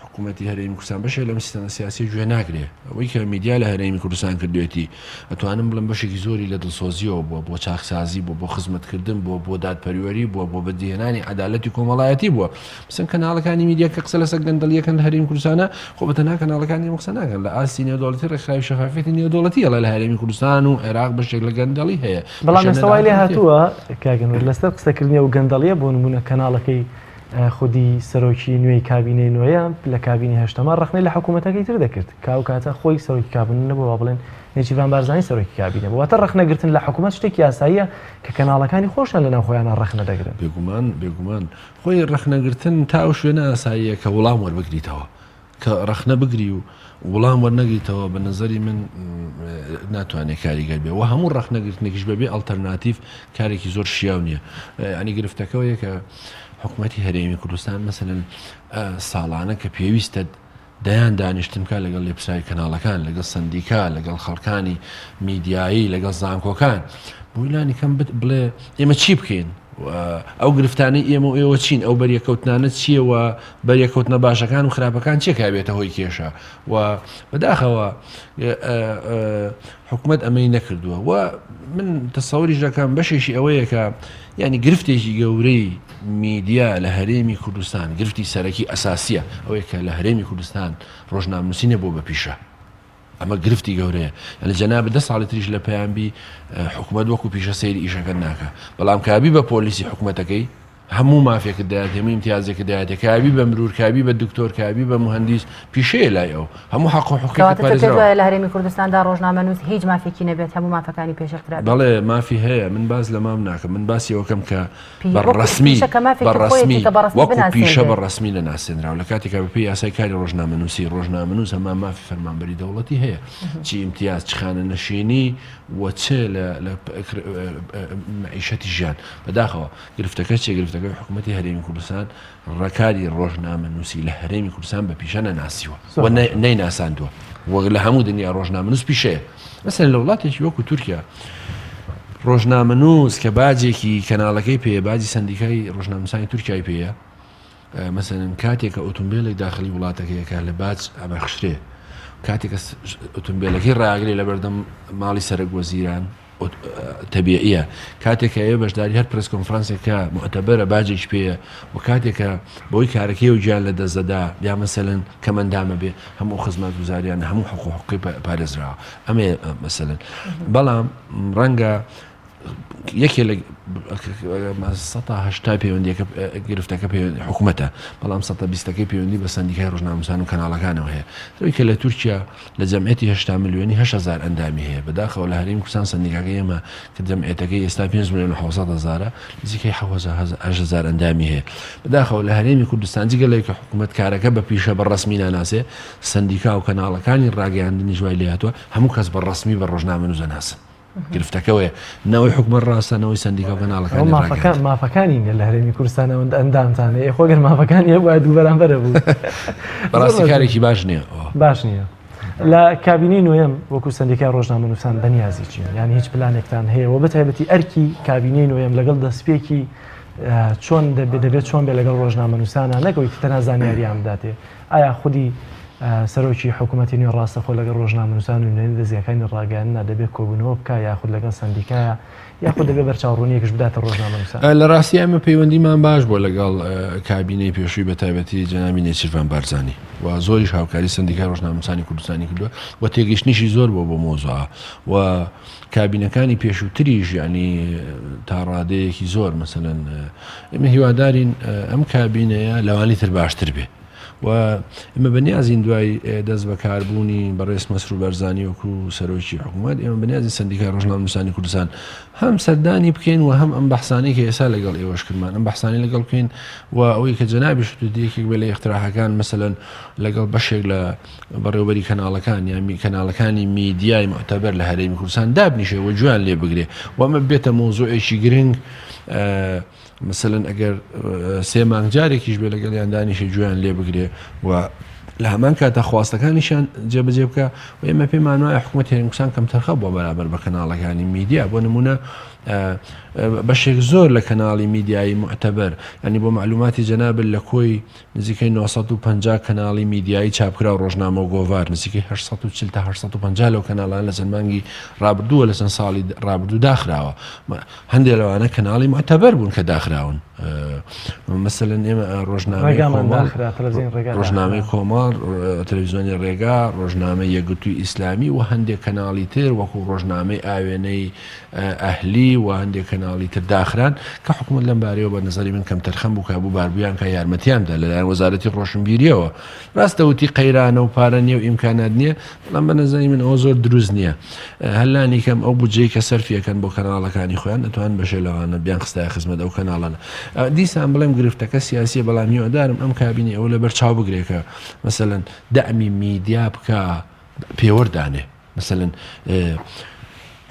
حکوومەتی هەرێمی کوردستان بەشێک لەم سیستەمە سیاسی گوێ ناگرێ ئەوەی کە میدیا لە هەرێمی کوردستان کردوێتی ئەتوانم بڵم بەشێکی زۆری لە دڵسۆزیەوە بووە بۆ چاکسازی بۆ خزمەتکردن بۆ دادپەروەری بۆ بەدیهێنانی عەدالەتی کۆمەڵایەتی بووە مثلا کەناڵەکانی میدیا کە قسە لەسەر گەندەڵیەکەن لە هەرێمی کوردستانە خۆ بەتەنها کەناڵەکانی قسە ناکەن لە ئاستی نێودەوڵەتی ڕێکخراوی شەفافیەتی نێودەوڵەتیە لە هەرێمی کوردستان و عێراق بەشێک لە گەندەڵی هەیە بەڵام ئێستا وای لێ هاتووە کاگەنور لەسەر قسەکردنی و گەندەڵیە بۆ نمونە کەناڵەکەی خودی سەرۆکی نوێی کابینەی نوێیە لە کابینی هەشتەمە ڕخنەی لە حکوومەتەکەی تر دەکرد کاو کاتە خۆی سەرۆکی کابینە نەبوو بڵێن نێچیڤان بارزانی سەرۆکی کابینە بواتە ڕخنەگرتن لە حکوومەت شتێکی یاساییە کە کەناڵەکانی خۆشیان لەناو خۆیان ڕخنە دەگرن بێگومان خۆی ڕخنەگرتن تا ئەو شوێنە ئاساییە کە وەڵام وەربگریتەوە کە ڕەخنە بگری و وڵام وەرنەگریتەوە بە نظری من ناتوانێت کاریگەر بێ و هەموو ڕەخنەگرتنێکیش بەبێ ئەڵتەرناتیڤ کارێکی زۆر شیاو نییە. ئەنی گرفتەکەەوەیە کە حکوومەتی هەرێمی کوردستان مەسەرەن ساڵانە کە پێویستە دەیان دانیشتنکە لەگەڵ لێپسای کەناڵەکان لەگەڵ سندیکا لەگەڵ خەڵکانی میدیایی لەگەڵ زانکۆکان بۆیلانی کەم بڵێ ئێمە چی بکەین ئەو گرفتانەی ئێمە و ئێوە چین ئەو بەریەکەوتنانە چییەوە بەریەکەوتنە باشەکان و خراپەکان چێک بێتە هۆی کێشە و بەداخەوە حکوومەت ئەمەی نەکردووە و من تەسەوری دەکەم بەشێکی ئەوەیە کە ینی گرفتێکی گەورەی میدیا لە هەرێمی کوردستان گرفتی سەرەکی ئەساسیە ئەوەیە کە لە هەرێمی کوردستان ڕۆژنامنووسینە بۆ بەپیشە ئەمە گرفتی گەورەیە لە جەناب 10 ساڵی تریش لە پەیامبی حکوومەت وەکو پیشە سەیری ئیشەکە ناکە بەڵام کابی بە پۆلیسی حکوومەتەکەی هەموو مافێکت دایات هەموو امتیازێکە دایاتە کابی بە مرور کابی بە دکتۆر کابی بە مهندیس پیشەیە لای ئەو هەموو حق و حقوقی لە هەرێمی کوردستاندا ڕۆژنامەنووس هیچ مافێکی نەبێت هەموو مافەکانی پێشەکرا بەڵێ مافی هەیە من باز لە مام ناکەم من باسی ئەوکەم کە بەڕەسمی وەکو پیشە بەڕەسمی لە ناسێنراوە لە کاتێکا بە پێی یاسای کاری ڕۆژنامەنووسی ڕۆژنامەنووس هەما مافی فەرمانبەری دەوڵەتی هەیە چی امتیاز چ خانە نشینی و چ لە معیشەتی ژیان بەداخەوە گرفتەکە چێ گرفتەکە حکوومەتی هەرێمی کوردستان ڕکاری ڕۆژنامەنووسی لە هەرێمی کوردستان بە پیشە نەناسیوە و نەیناساندووە وەک لە هەموو دنیا ڕۆژنامەنووس پیشەیە مەسەن لە وڵاتێکی وەکو تورکیا ڕۆژنامەنووس کە باجێکی کەناڵەکەی پێیە باجی سندیکای ڕۆژنامەنووسانی تورکیای پێیە مەسەن کاتێککە ئۆتۆمبیلێک داخلی وڵاتەکەیەکە لە باج ئەمەخشرێ کاتێکە ئۆتۆمبیلەکەی ڕاگرێ لە بەردەم ماڵی سەرک وەزیران تەبیعیە کاتێکە ئێوە بەشداری هەر پرس کۆنفرانسێکە معتەبەرە باجێک پێیە و کاتێکە بۆی کارەکەی و گیان لە دەستدەدا یا مەسەلەن کەمەندامە بێ هەموو خزمەتگوزاریان هەموو حقوقی پارێزراوە ئەمێ مەسەلەن بەڵام ڕەنگە یەکێ لە 180 پەیوەندیەکە گرفتەکە حکوومەتە بەڵام 120ەکەی پەیوەندی بە سندیکای ڕۆژنامەنووسان و کەناڵەکانەوە هەیە کە لە تورکیا لە جەمعیەتی 8 ملیۆنی 8,000 ئەندامی هەیە بەداخەوە لە هەرێمی کوردستان سندیکاکەی ئێمە کە جەمعیەتەکەی ئێستا 5,700,000 نزیکەی 8,000 ئەندامی هەیە بەداخەوە لە هەرێمی کوردستان جگەلێک کە حکوومەت کارەکە بە پیشە بەڕەسمی ناناسێ سندیکا و کەناڵەکانی ڕاگەیاندنی ژوای لێ هاتووە هەموو کەس بەڕەسمی بە ڕۆژنامەنووس ناسن گرفتەکەوەیە نەوەی حکومەت ڕاستانەوەی سندیکا و کەناڵەکانی مافەکانی لە هەرێمی کوردستانەوە ئەندامتانێ خۆگەر مافەکانی وایە دوو بەرامبەرە بوو بەڕاستی کارێکی باش نییە باش نییە لە کابینەی نوێم وەکو سندیکای ڕۆژنامەنووسان بەنیازی چین یعنی هیچ پلانێکتان هەیە و بەتایبەتی ئەرکی کابینەی نوێم لەگەڵ دەستپێکی چۆن دەبێت چۆن بێ لەگەڵ ڕۆژنامەنووسانە نەگەوی تەنها زانیاریان بداتێ ئایا خودی سەرۆکی حکوومەتی نوێ ڕاستەخۆ لەگەڵ ڕۆژنامەنووسان و نوێنەری دەستگاکانی ڕاگەیاندنا دەبێت کۆبوونەوە بکە یاخود لەگەڵ سندیکایە یاخود دەبێت بەرچاوڕوونیەکیش بداتە ڕۆژنامەنووسان لە ڕاستی ئەمە پەیوەندیمان باش بۆ لەگەڵ کابینەی پێشووی بەتایبەتی جەنابی نێچیروان بارزانی و زۆریش هاوکاری سندیکای ڕۆژنامەنووسانی کوردستانی کردووە و تێگەیشتنیشی زۆر بۆ مۆزوعە و کابینەکانی پێشووتریش ینی تا ڕادەیەکی زۆر مەسەلەن ئێمە هیوادارین ئەم کابینەیە لەوانی تر باشتر بێ و ئمە بەنیازین دوای دەست بەکاربوونی بەڕێز مەسرور بەرزانی وەکو سەرۆکی حکوومەت ئێمە بەنیازی سندیکای ڕۆژنامەنووسانی کوردستان هەم سەردانی بکەین و هەم ئەم بەحسانەی کە ئێستا لەگەڵ ئێوەش کردمان ئەم بەحسانی لەگەڵ بکەین و ئەوەی کە جەنابی شتودیەکێک بێ لە اختراحەکان مەسەلەن لەگەڵ بەشێک لە بەڕێوەبەری کەناڵەکان یان کەناڵەکانی میدیای معتەبەر لە هەرێمی کوردستان دابنیشێ و جوان لێ بگرێ و ئەمە بێتە مۆزوعێکی گرنگ مثلەن ئەگەر 3 مانگ جارێکیش بێ لەگەڵ یاندانیشی جویان لێ بگرێ و لە هەمان کاتە خواستەکانیشان جێبەجێ بکە و ئێمە پێمان وایە حکوومەتی هەرێمی کوردستان کەمتەرخە بۆ بەرابەر بە کەناڵەکانی میدیا بۆ نمونە بەشێک زۆر لە کەناڵی میدیایی معتەبەر ینی بۆ معلوماتی جەناب لە کۆی نزیکەی 950 کەناڵی میدیایی چاپکرا و ڕۆژنامە و گۆڤار نزیکەی 840 تا 850 لەو کەناڵان لە چەند ڕابردووە لە چەند ساڵی ڕابردوو داخراوە هەندێک لەوانە کەناڵی معتەبەر بوون کە داخراون مەسەلەن ئێمە ڕۆژنامەی کۆمەڵ تەلەڤیزیۆنی ڕێگا ڕۆژنامەی یەکگرتووی ئیسلامی و هەندێک کەناڵی تر وەکو ڕۆژنامەی ئاوێنەی ئەهلی و هەندێک کەناڵی تر داخران کە حکوومەت لەم بارەیەوە بە نظری من کەم تەرخەم بوو کابوو باربوویان کە یارمەتیاندا لەلایەن وەزارەتی ڕۆشنبیریەوە ڕاستەوتی قەیرانە و پارە نییە و ئیمکانات نییە بەڵام بە نظری من ئەوە زۆر دروست نییە هەلانی کەم ئەو بودجەی کە سەرفیەکەن بۆ کەناڵەکانی خۆیان دەتوان بەشێ لەوانە بیان خستای خزمەت ئەو کەناڵانە دیسان بڵێم گرفتەکە سیاسی بەڵام هیوادارم ئەم کابینی ئەوە لە بەرچاو بگرێکە مثلەن دەعمی میدیا بکە پێوەردانێ مثلەن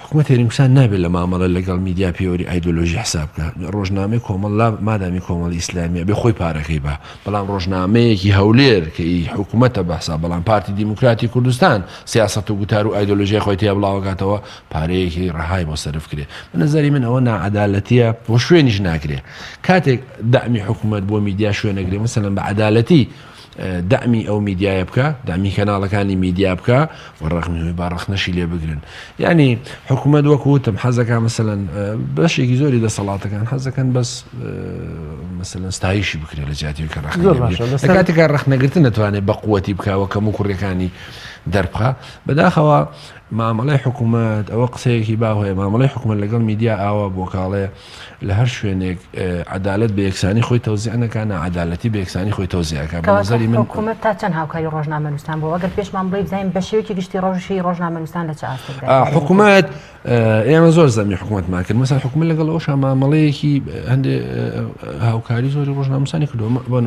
حکوومەت هێرمکوسان نابێت لە مامەڵە لەگەڵ میدیا پێوەری ئایدۆلۆژی حساب بکە ڕۆژنامەی کۆمەڵ مادامی کۆمەڵی ئیسلامیە بێ خۆی پارەکەی بە بەڵام ڕۆژنامەیەکی هەولێر کە حکوومەتە بەسا بەڵام پارتی دیموکراتی کوردستان سیاست و گوتار و ئایدۆلۆژیای خۆی تێ بڵاوگاتەوە پارەیەکی ڕەهای بۆ سەرف کرێ بەنظری من ئەوە نائەدالەتیە بۆ شوێنیش ناکرێ کاتێک دەعمی حکوومەت بۆ میدیا شوێنەگرێ مثلەن بە عەدالەتی دەعمی ئەو میدیایە بکە دامی کەناڵەکانی میدیا بکە و ڕەخنەوەی باڕەخنەشی لێ بگرن یعنی حکوومەت وەکوتم حەزەکە مثلەن بەشێکی زۆری دەسەڵاتەکان حەزەکەن بەس مثلەن ستایشی بکرێت لە جیاتی کە ڕەخنە کاتێکە ڕەخنەگرتن نەتوانێت بە قووەتی بکەوە کەم و کوڕەکانی دەربخە بەداخەوە مامەڵەی حکوومەت ئەوە قسەیەکی باهەیە مامەڵەی حکوومەت لەگەڵ میدیا ئاوە بۆ کاڵێ لە هەر شوێنێک عەدالەت بە یەکسانی خۆی تەوزیع نەکات عەدالەتی بە یەکسانی خۆی تەوزیعەکە بەنظری من حکوومەت تا چەند هاوکاری ڕۆژنامەنووسان بۆ ئەگەر پێشمان بڵێ بزانین بە شێوەیەکی گشتی ڕۆژی ڕۆژنامەنووسان لە چه ئاستێکدا حکوومەت ئێمە زۆر زەمی حکوومەتمان کرد مەسەڵ حکوومەت لەگەڵ ئەوش مامەڵەیەکی هەندێک هاوکاری زۆری ڕۆژنامەنووسانی کردووە بۆ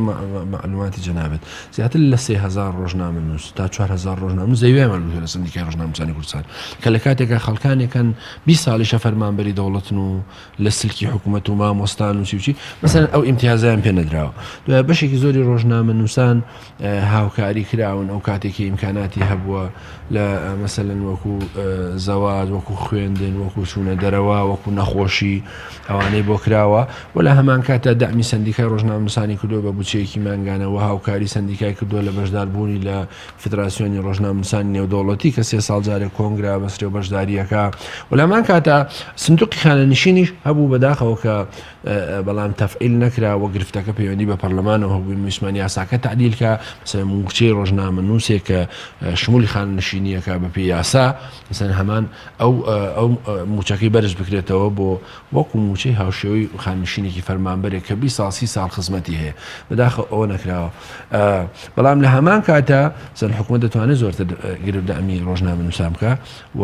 معلوماتی جەنابەت زیاتر لە 3000 ڕۆژنامەنووس تا 4000 ڕۆژنامەنووس زەویێمە لە سندیکای ڕۆژنامەنووسانی کوردستان کە لە کاتێکە خەڵکانێکن 20 ساڵیشە فەرمانبەری دەوڵەتن و لە سلکی حکوومەت و مامۆستان و چی مثلا ئەو ئیمتیازیان پێ نەدراوە دوای بەشێکی زۆری ڕۆژنامەنووسان هاوکاری کراون ئەو کاتێکی ئیمکاناتی هەبووە لە مەسەلەن وەکو زەواج وەکو خوێندن وەکو چوونە دەرەوە وەکو نەخۆشی ئەوانەی بۆ کراوە و لە هەمان کاتە دەعمی سندیکای ڕۆژنامەنووسانی کردووە بە بچەیەکی مانگانەوە هاوکاری سندیکای کردووە لە بەشداربوونی لە فدراسیۆنی ڕۆژنامەنووسانی نێودەوڵەتی کە 3 ساڵ جارێک کۆنگرا بەسرێ و بەشداریەکە و لەمان کاتە سندوقی خانەنشینیش هەبوو بەداخەوە کە بەڵام تەفعیل نەکراوە گرفتەکە پەیوەندی بە پەرلەمانەوە هەبووی میسمانی یاساکە تعدیلکە مثلا موچەی ڕۆژنامەنووسێک کە شمولی خانەنشینیەکە بە پێی یاسا مثلا هەمان ئەو موچەکەی بەرز بکرێتەوە بۆ وەکو موچەی هاوشێوەی خانەنشینێکی فەرمانبەرێک کە 20 ساڵ 30 ساڵ خزمەتی هەیە بەداخەوە ئەوە نەکراوە بەڵام لە هەمان کاتە سەر حکوومەت دەتوانێت زۆرتر گرفتدەمی ڕۆژنامەنووسان بکە و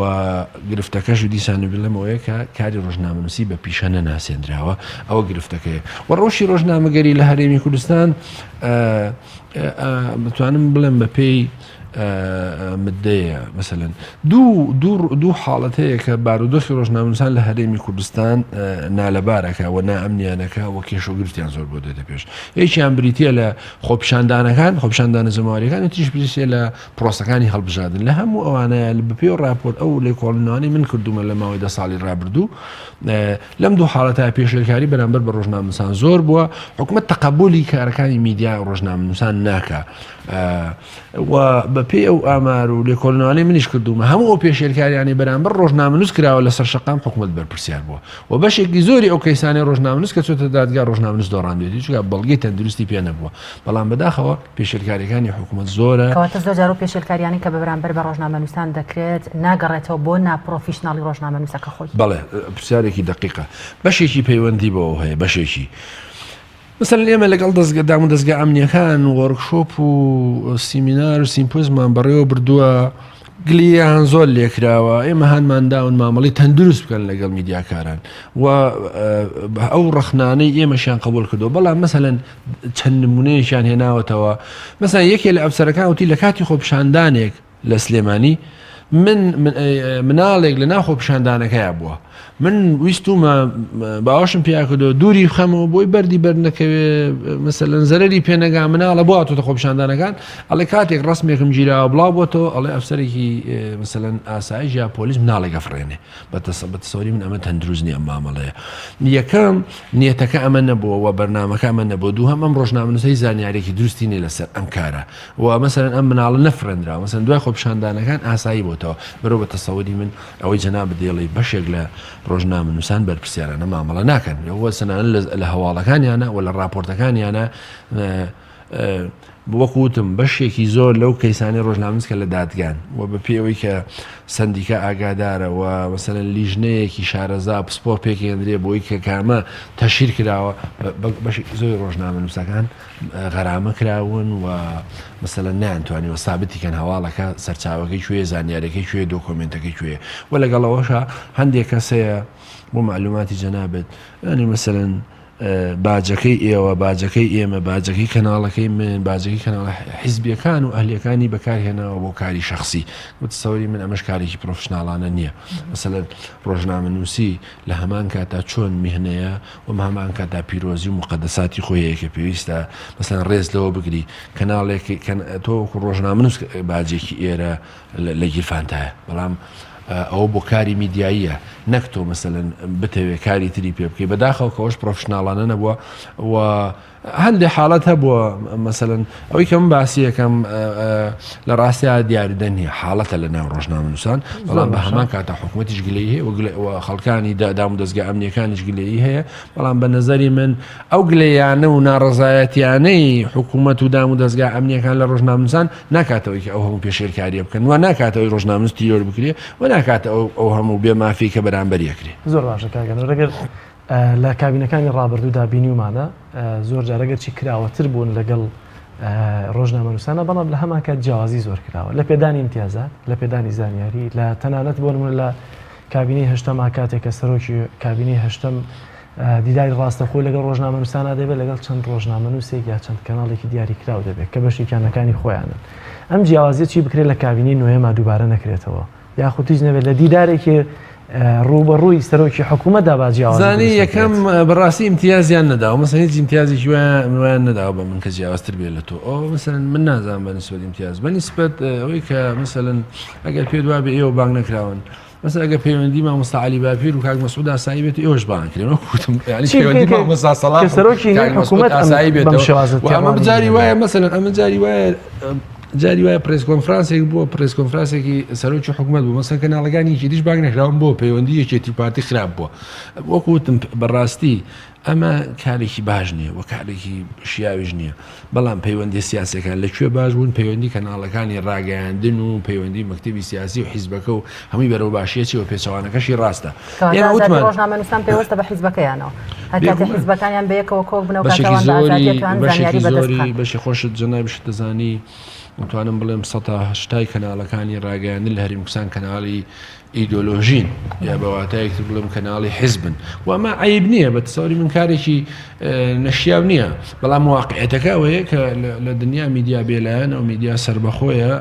گرفتەکەش دیسان بڵێمەوەیە کە کاری ڕۆژنامەنووسی بە پیشە نەناسێنراوە ئەوە گرفتەکەی و ڕۆژی ڕۆژنامەگەری لە هەرێمی کوردستان بتوانم بڵێم بە پێی مدەیە مثلەن دوو حاڵەت هەیە کە بارودۆخی ڕۆژنامەنووسان لە هەرێمی کوردستان نالەبارەکە و نائەمنیانەکە و کێشەوگرتیان زۆر بۆ دێتە پێش یەکیان بریتە لە خۆپیشاندانەکان خۆپیشاندانە زەماوەریەکان تریش بریتە لە پرۆسەکانی هەڵبژاردن لە هەموو ئەوانەیە بەپێ و راپۆرت ئەو لێکۆڵینەوەی من کردومە لە ماوەی 10 ساڵی ڕابردوو لەم دوو حاڵەتە پێشێلکاری بەرامبەر بە ڕۆژنامەنووسان زۆر بووە حکوومەت تەقەبولی کارەکانی میدیا و ڕۆژنامەنووسان ناکە و بەپێ ئەو ئامار و لێکۆڵینەوەی منیش کردومە هەموو ئەو پێشێلکاریانی بەرامبەر ڕۆژنامەنووس کراوە لەسەر شەقام حکوومەت بەرپرسیار بووە و بەشێکی زۆری ئەو کەیسانی ڕۆژنامەنووس کە چۆتە دادگا ڕۆژنامەنووس دۆڕاندوێتی چونکە بەڵگەی تەندروستی پێ نەبووە بەڵام بەداخەوە پێشێلکاریەکانی حکوومەت زۆرە کەواتە زۆر جار و پێشێلکاریانی کە بەرامبەر بە ڕۆژنامەنووسان دەکرێت ناگەڕێتەوە بۆ ناپرۆفیشناڵی ڕۆژنامەنووسەکە خۆی بەڵێ پرسیارێکی دقیقە بەشێکی پەیوەندی بەوە هەیە بەشێکی مثلا ئێمە لەگەڵ دەستگەدام و دەستگا ئەمنیەکان وەرکشۆپ و سیمینار و سیمپۆزمان بەڕێوە بردووە گلیان زۆر لێکراوە ئێمە هەانمانداون مامەڵی تەندروست بکەن لەگەڵ میدیاکاران و ئەو ڕەخنانەی ئێمەشیان قبول کردو بەڵام مەسەلەن چەند نمونەیەکیان هێناوەتەوە مەسەن یەکێ لە ئەفسەرەکان وتی لە کاتی خۆپیشاندانێک لە سلێمانی مناڵێک لە ناو خۆپیشاندانەکەیە بووە من ویستومە باوەشم پیا کردو دووری بخەمەوە بۆی بەردی بەرنەکەوێ مەسەلەن زەرەری پێنەگا مناڵە بواتۆتە خۆپیشاندانەکان ئەڵێ کاتێک ڕسمێکم گیراوە بڵاو بۆتەوە ئەڵێ ئەفسەرێکی مەسەلەن ئاسایش یا پۆلیس مناڵێک ئەفرێنێ بەتەسەوری من ئەمە تەندروست نییە مامەڵەیە یەکەم نیەتەکە ئەمە نەبووە و بەرنامەکە ئەمە نەبوو دووهەم ئەم ڕۆژنامەنووسەی زانیارێکی دروستی نیە لەسەر ئەم کارە و مەسەلەن ئەم مناڵە نەفرێنرا مەسەلەن دوای خۆپیشاندانەکان ئاسایی بۆتەوە بەرەو بە تەسەوری من ئەوەی جەناب دێڵی بەشێک لە ڕۆژنامەنووسان بەرپرسیارانە مامەڵە ناکەن ئەوە سەنانە لە هەواڵەکانیانە و لە راپۆرتەکانیانە وەکوتم بەشێکی زۆر لەو کەیسانی ڕۆژنامەنووس کە لە دادگان و بە پێوەی کە سندیکە ئاگادارە و مەسەلەن لیژنەیەکی شارەزا پسپۆر پێکێنرێ بۆی کە کامە تەشیر کراوە بەشێکی زۆری ڕۆژنامەنووسەکان غەرامە کراون و مەسەلەن نانتوانیوە سابتیکەن هەواڵەکە سەرچاوەکەی کوێ زانیارەکەی کوێ دۆکۆمنتەکەی کوێ و لەگەڵەوەشە هەندێک کەسەیە بۆ معلوماتی جەنابێت ینی مەسەلەن باجەکەی ئێوە باجەکەی ئێمە باجەکەی کەناڵەکەی من باجەکەی کەناڵە حیزبیەکان و ئەهلیەکانی بەکارهێنەوە بۆ کاری شخصی وتسەوەری من ئەمەش کارێکی پرۆفشناڵانە نییە مەسەلەن ڕۆژنامەنووسی لە هەمان کاتا چۆن میهنەیە و هەمان کاتا پیرۆزی و مقدساتی خۆیەیە کە پێویستە مەسەن ڕێز لەوە بگری کەناڵێکی تۆ ڕۆژنامەنووس باجێکی ئێرە لە گیرفانتایە بەڵام ئەوە بۆ کاری میدیاییە نەک تۆ مەسەلەن بتەوێت کاری تری پێ بکەی بەداخەوە کەەوەش پرۆفشناڵانە نەبووە و هەندێک حاڵەت هەبووە مەسەلەن ئەوەی کە من باسی یەکەم لە ڕاستیا دیاریدە نیە حاڵەتە لە ناو ڕۆژنامەنووسان بەڵام بە هەمان کاتە حکوومەتیش گلەی هەیە و خەڵکانی دام و دەستگا ئەمنیەکانیش گلەیی هەیە بەڵام بە نەزەری من ئەو گلەیانە و ناڕەزایەتیانەی حکوومەت و دام و دەستگا ئەمنیەکان لە ڕۆژنامەنووسان ناکاتەوەی کە ئەو هەموو پێشێرکاریە بکەن و ناکاتەوەی ڕۆژنامەنووس تیۆر بکرێ و ناکاتە ئەو هەموو بێمافی کە بەرامبەر یەکرێ زۆر باشە کاگەن ڕەگەر لە کابینەکانی ڕابردوودا بینیومانە زۆر جارەگەر چی کراوەتر بوون لەگەڵ ڕۆژنامەنووسانە بەڵام لە هەمان کات جیاوازی زۆر کراوە لە پێدانی امتیازات لە پێدانی زانیاری لە تەنانەت بۆ نمونە لە کابینەی هەشتەما کاتێک کە سەرۆکی کابینەی هەشتەم دیداری ڕاستەخۆی لەگەڵ ڕۆژنامەنووسانە دەبێت لەگەڵ چەند ڕۆژنامەنووسێک یا چەند کەناڵێکی دیاری کراو دەبێت کە بەشێکیانەکانی خۆیانن ئەم جیاوازیە چی بکرێت لە کابینەی نوێما دووبارە نەکرێتەوە یاخود هیچ نەبێت لە دیدارێکی ڕوبەڕووی سەرۆکی حکوومەتدا باجیاوازی زانی یەکەم بەڕاستی امتیازیان نەداوە مەسەن هیچ امتیازێکی ویان نەداوە بە من کە جیاوازتر بێت لە تۆ ئەو مەسەن من نازانم بەنسبەت امتیاز بەنسبەت ئەوەی کە مەسەلەن ئەگەر پێ دوای بێ ئێوە بانگ نەکراون مەسەن ئەگەر پەیوەندی مامۆستا عەلی باپیر و کاک مەسعود ئاسایی بێت ئێوەش بانگ کرێن وەکوتم یعنی پەیوەندی مامۆستا سەڵاح کاک مەسعود ئاسایی بێتەوە و ئەمە بجاری وایە مەسەلەن ئەمە جاری وایە جاری وایە پرێس کۆنفرانسێک بووە پرێس کۆنفرانسێکی سەرۆکی حکوومەت بوو مەسەن کەناڵەکانی دیش بانگ نەکراون بۆ پەیوەندی یەکێتی پارتی خراپ بووە وەکوتم بەڕاستی ئەمە کارێکی باش نییە و کارێکی شیاویش نییە بەڵام پەیوەندی سیاسەکان لەکوێ باش بوون پەیوەندی کەناڵەکانی ڕاگەیاندن و پەیوەندی مەکتەبی سیاسی و حیزبەکە و هەمووی بەرەو باشیەتی و پێچەوانەکەشی ڕاستە ڕۆژنامەنووسان پێوەستە بە حیزبەکەیانەوە هەرکاتە حیزبەکانیان بەیەکەوە کۆک بنەوە کاتەوان بە ئازادیەتوان زانیاری بەدەست بەشی خۆشت جەنابی بشت دەزانی متوانم بڵێم 180 کەناڵەکانی ڕاگەیاندن لە هەرمی کوردستان کەناڵی ئیدۆلۆژین یا بەواتایەکتر بڵێم کەناڵی حیزبن و ئەمە عیب نییە بە تەسەوری من کارێکی نەشیاو نییە بەڵام واقعیەتەکە ئەوەیە کە لە دنیا میدیا بێلایەنە و میدیا سربەخۆیە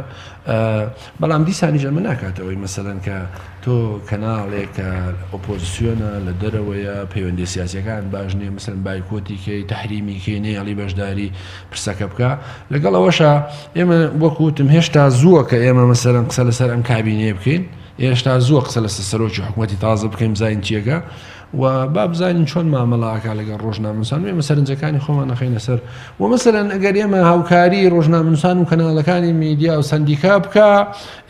بەڵام دیسانیش ئەمە ناکاتەوەی مەسەلەن کە تۆ کەناڵێک کە ئۆپۆزیسیۆنە لە دەرەوەیە پەیوەندی سیاسیەکان باش نییە مەسەلەن بایکۆتی کەی تەحریمی کەی نێڵی بەشداری پرسەکە بکە لەگەڵ ئەوەشە ئێمە وەکوتم هێشتا زووە کە ئێمە مەسەلەن قسە لەسەر ئەم کابینێ بکەین هێشتا زووە قسە لەسەر سەرۆکی حکوومەتی تازە بکەین بزانین چیەکە و با بزانین چۆن مامەڵەکە لەگەڵ ڕۆژنامەنووسان ئێمە سەرنجەکانی خۆمان نەخەینە سەر و مەسەلەن ئەگەر ئێمە هاوکاری ڕۆژنامەنووسان و کەناڵەکانی میدیا و سەندیکا بکە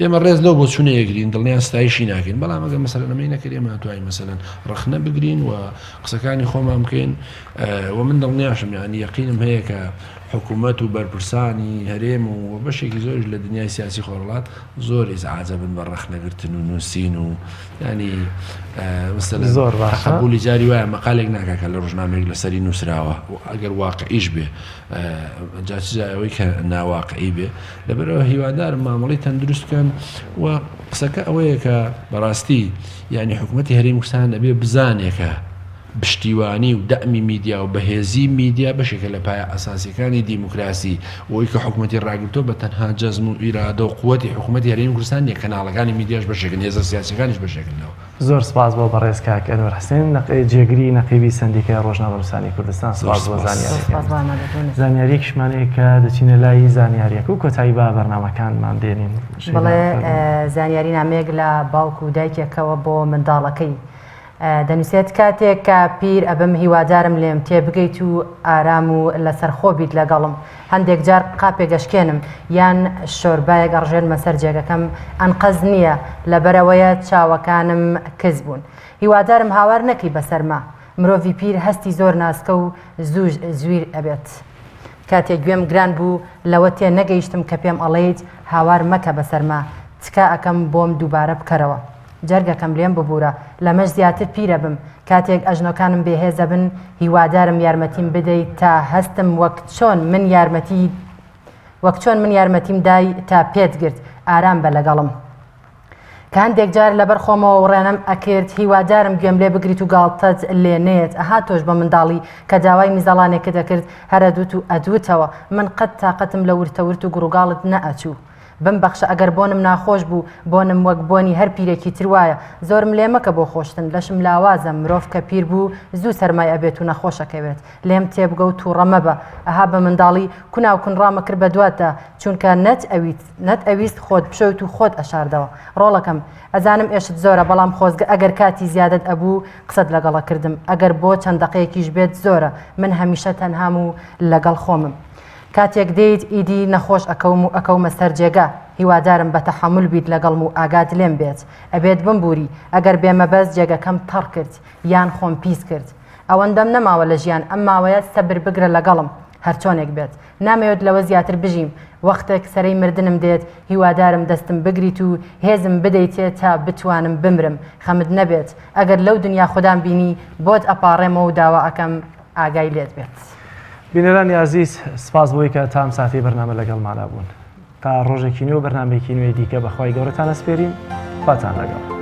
ئێمە ڕێز لەو بۆ چوونە یەگرین دڵنیان ستایشی ناکەین بەڵام ئەگەر مەسەلەن ئەمەی نەکرد ئێمە ناتوانین مەسەلەن ڕخنە بگرین و قسەکانی خۆمان بکەین و من دڵنیاشم یعنی یەقینم هەیە کە حکوومەت و بەرپرسانی هەرێم و بەشێکی زۆرش لە دنیای سیاسی خۆرڵات زۆر ئیزعاجە بن بە ڕەخنەگرتن و نووسین و ینی زۆر قبولی جاری وایە مەقالێک ناکاکە لە ڕۆژنامەیەک لەسەری نووسراوە ئەگەر واقعیش بێ جاچجایەوەی کە ناواقعی بێ لەبەرەوە هیوادارم مامەڵی تەندروستکەن و قسەکە ئەوەیە کە بەڕاستی یعنی حکوومەتی هەرێمی کوردستان ئەبێ بزانێکە پشتیوانی و دەمی میدیا و بەهێزی میدیا بەشێکە لە پایە ئەساسیەکانی دیموکراسی ئەوەی کە حکوومەتی ڕاگرتۆ بە تەنها جەزم و ئیرادە و قووەتی حکوومەتی هەرێمی کوردستان نیە کەناڵەکانی میدیاش بەشێکن هێزە سیاسیەکانیش بەشێکنەوە زۆر سپاس بۆ بەڕێز کاک ئەنوەر حسێن جێگری نەقیبی سندیکای ڕۆژنامەنووسانی کوردستان سپاس بۆ زانیاریەکشمانەیە کە دەچینە لای زانیاریەکە و کۆتایی با بەرنامەکانمان دێنین بڵێ زانیاری نامەیەک لە باوکو و دایکێکەوە بۆ منداڵەکەی دەنووسێت کاتێک کە پیر ئەبم هیوادارم لێم تێبگەیت و ئارام و لەسەرخۆ بیت لەگەڵم هەندێک جار قاپێگەشکێنم یان شۆربایەک ئەڕژێنمە سەر جێگەکەم ئەنقەز نییە لەبەرەوەیە چاوەکانم کەس بوون هیوادارم هاوار نەکەی بەسەرما مرۆڤی پیر هەستی زۆر ناسکە و زویر ئەبێت کاتێک گوێم گران بوو لەوە تێ نەگەیشتم کە پێم ئەڵێیت هاوار مەکە بەسەرما تکا ئەەکەم بۆم دووبارە بکەرەوە جەرگەکەم لێم ببوورە لەمەش زیاتر پیرە بم کاتێک ئەژنۆکانم بێهێزە بن هیوادارم یارمەتیم بدەیت تا هەستم وەک چۆن من یارمەتیم دای تا پێت گرت ئارام بە لەگەڵم کە هەندێک جار لەبەر خۆمەوە ڕێنەم ئەکرد هیوادارم گوێم لێ بگریت و گاڵتەت لێ نێت ئەها تۆش بە منداڵی کە داوای میزەڵانێکە دەکرد هەرە دوت و ئەدوتەوە من قەت تااقەتم لە ورتەورت و گوڕگاڵت نەئەچوو بمبەخشە ئەگەر بۆنم ناخۆش بوو بۆنم وەک بۆنی هەر پیرێکی تر وایە زۆرم لێ مەکە بۆ خۆشتن لەشم لاوازە مرۆڤ کە پیر بوو زوو سەرمای ئەبێت و نەخۆشەکەوێت لێم تێبگە و تووڕە مەبە ئەها بە منداڵی کوناو کونڕامە کرد بە دواتە چونکە نەت ئەویست خۆت بشەوت و خۆت ئەشاردەوە ڕۆڵەکەم ئەزانم ئێشت زۆرە بەڵام خۆزگە ئەگەر کاتی زیادت ئەبوو قسەت لەگەڵە کردم ئەگەر بۆ چەند دقەیەکیش بێت زۆرە من هەمیشە تەنهام و لەگەڵ خۆمم کاتێک دەیت ئیدی نەخۆش ئەکەوم و ئەکەومە سەر جێگا هیوادارم بە تەحمل بیت لەگەڵم و ئاگات لێم بێت ئەبێت بمبووری ئەگەر بێمە بەس جێگەکەم تەڕ کرد یان خۆم پیس کرد ئەوەندەم نەماوە لە ژیان ئەم ماوەیە سەبر بگرە لەگەڵم هەرچۆنێک بێت نامەوێت لەوە زیاتر بژیم وەختێک سەرەی مردنم دێت هیوادارم دەستم بگریت و هێزم بدەیتێت تا بتوانم بمرم خەمت نەبێت ئەگەر لەو دنیا خوددام بینی بۆت ئەپاڕێمەوە و داوا ئەەکەم ئاگای لێت بێت. بینەرانی عزیز سپاس بۆی کە تام ساتی بەرنامە لەگەڵمانە بوون تا ڕۆژێکی نوێ بەرنامێکی نوێ دیکە بەخوای گەورەتان ئەسپێرین خواتان لەگەڵ.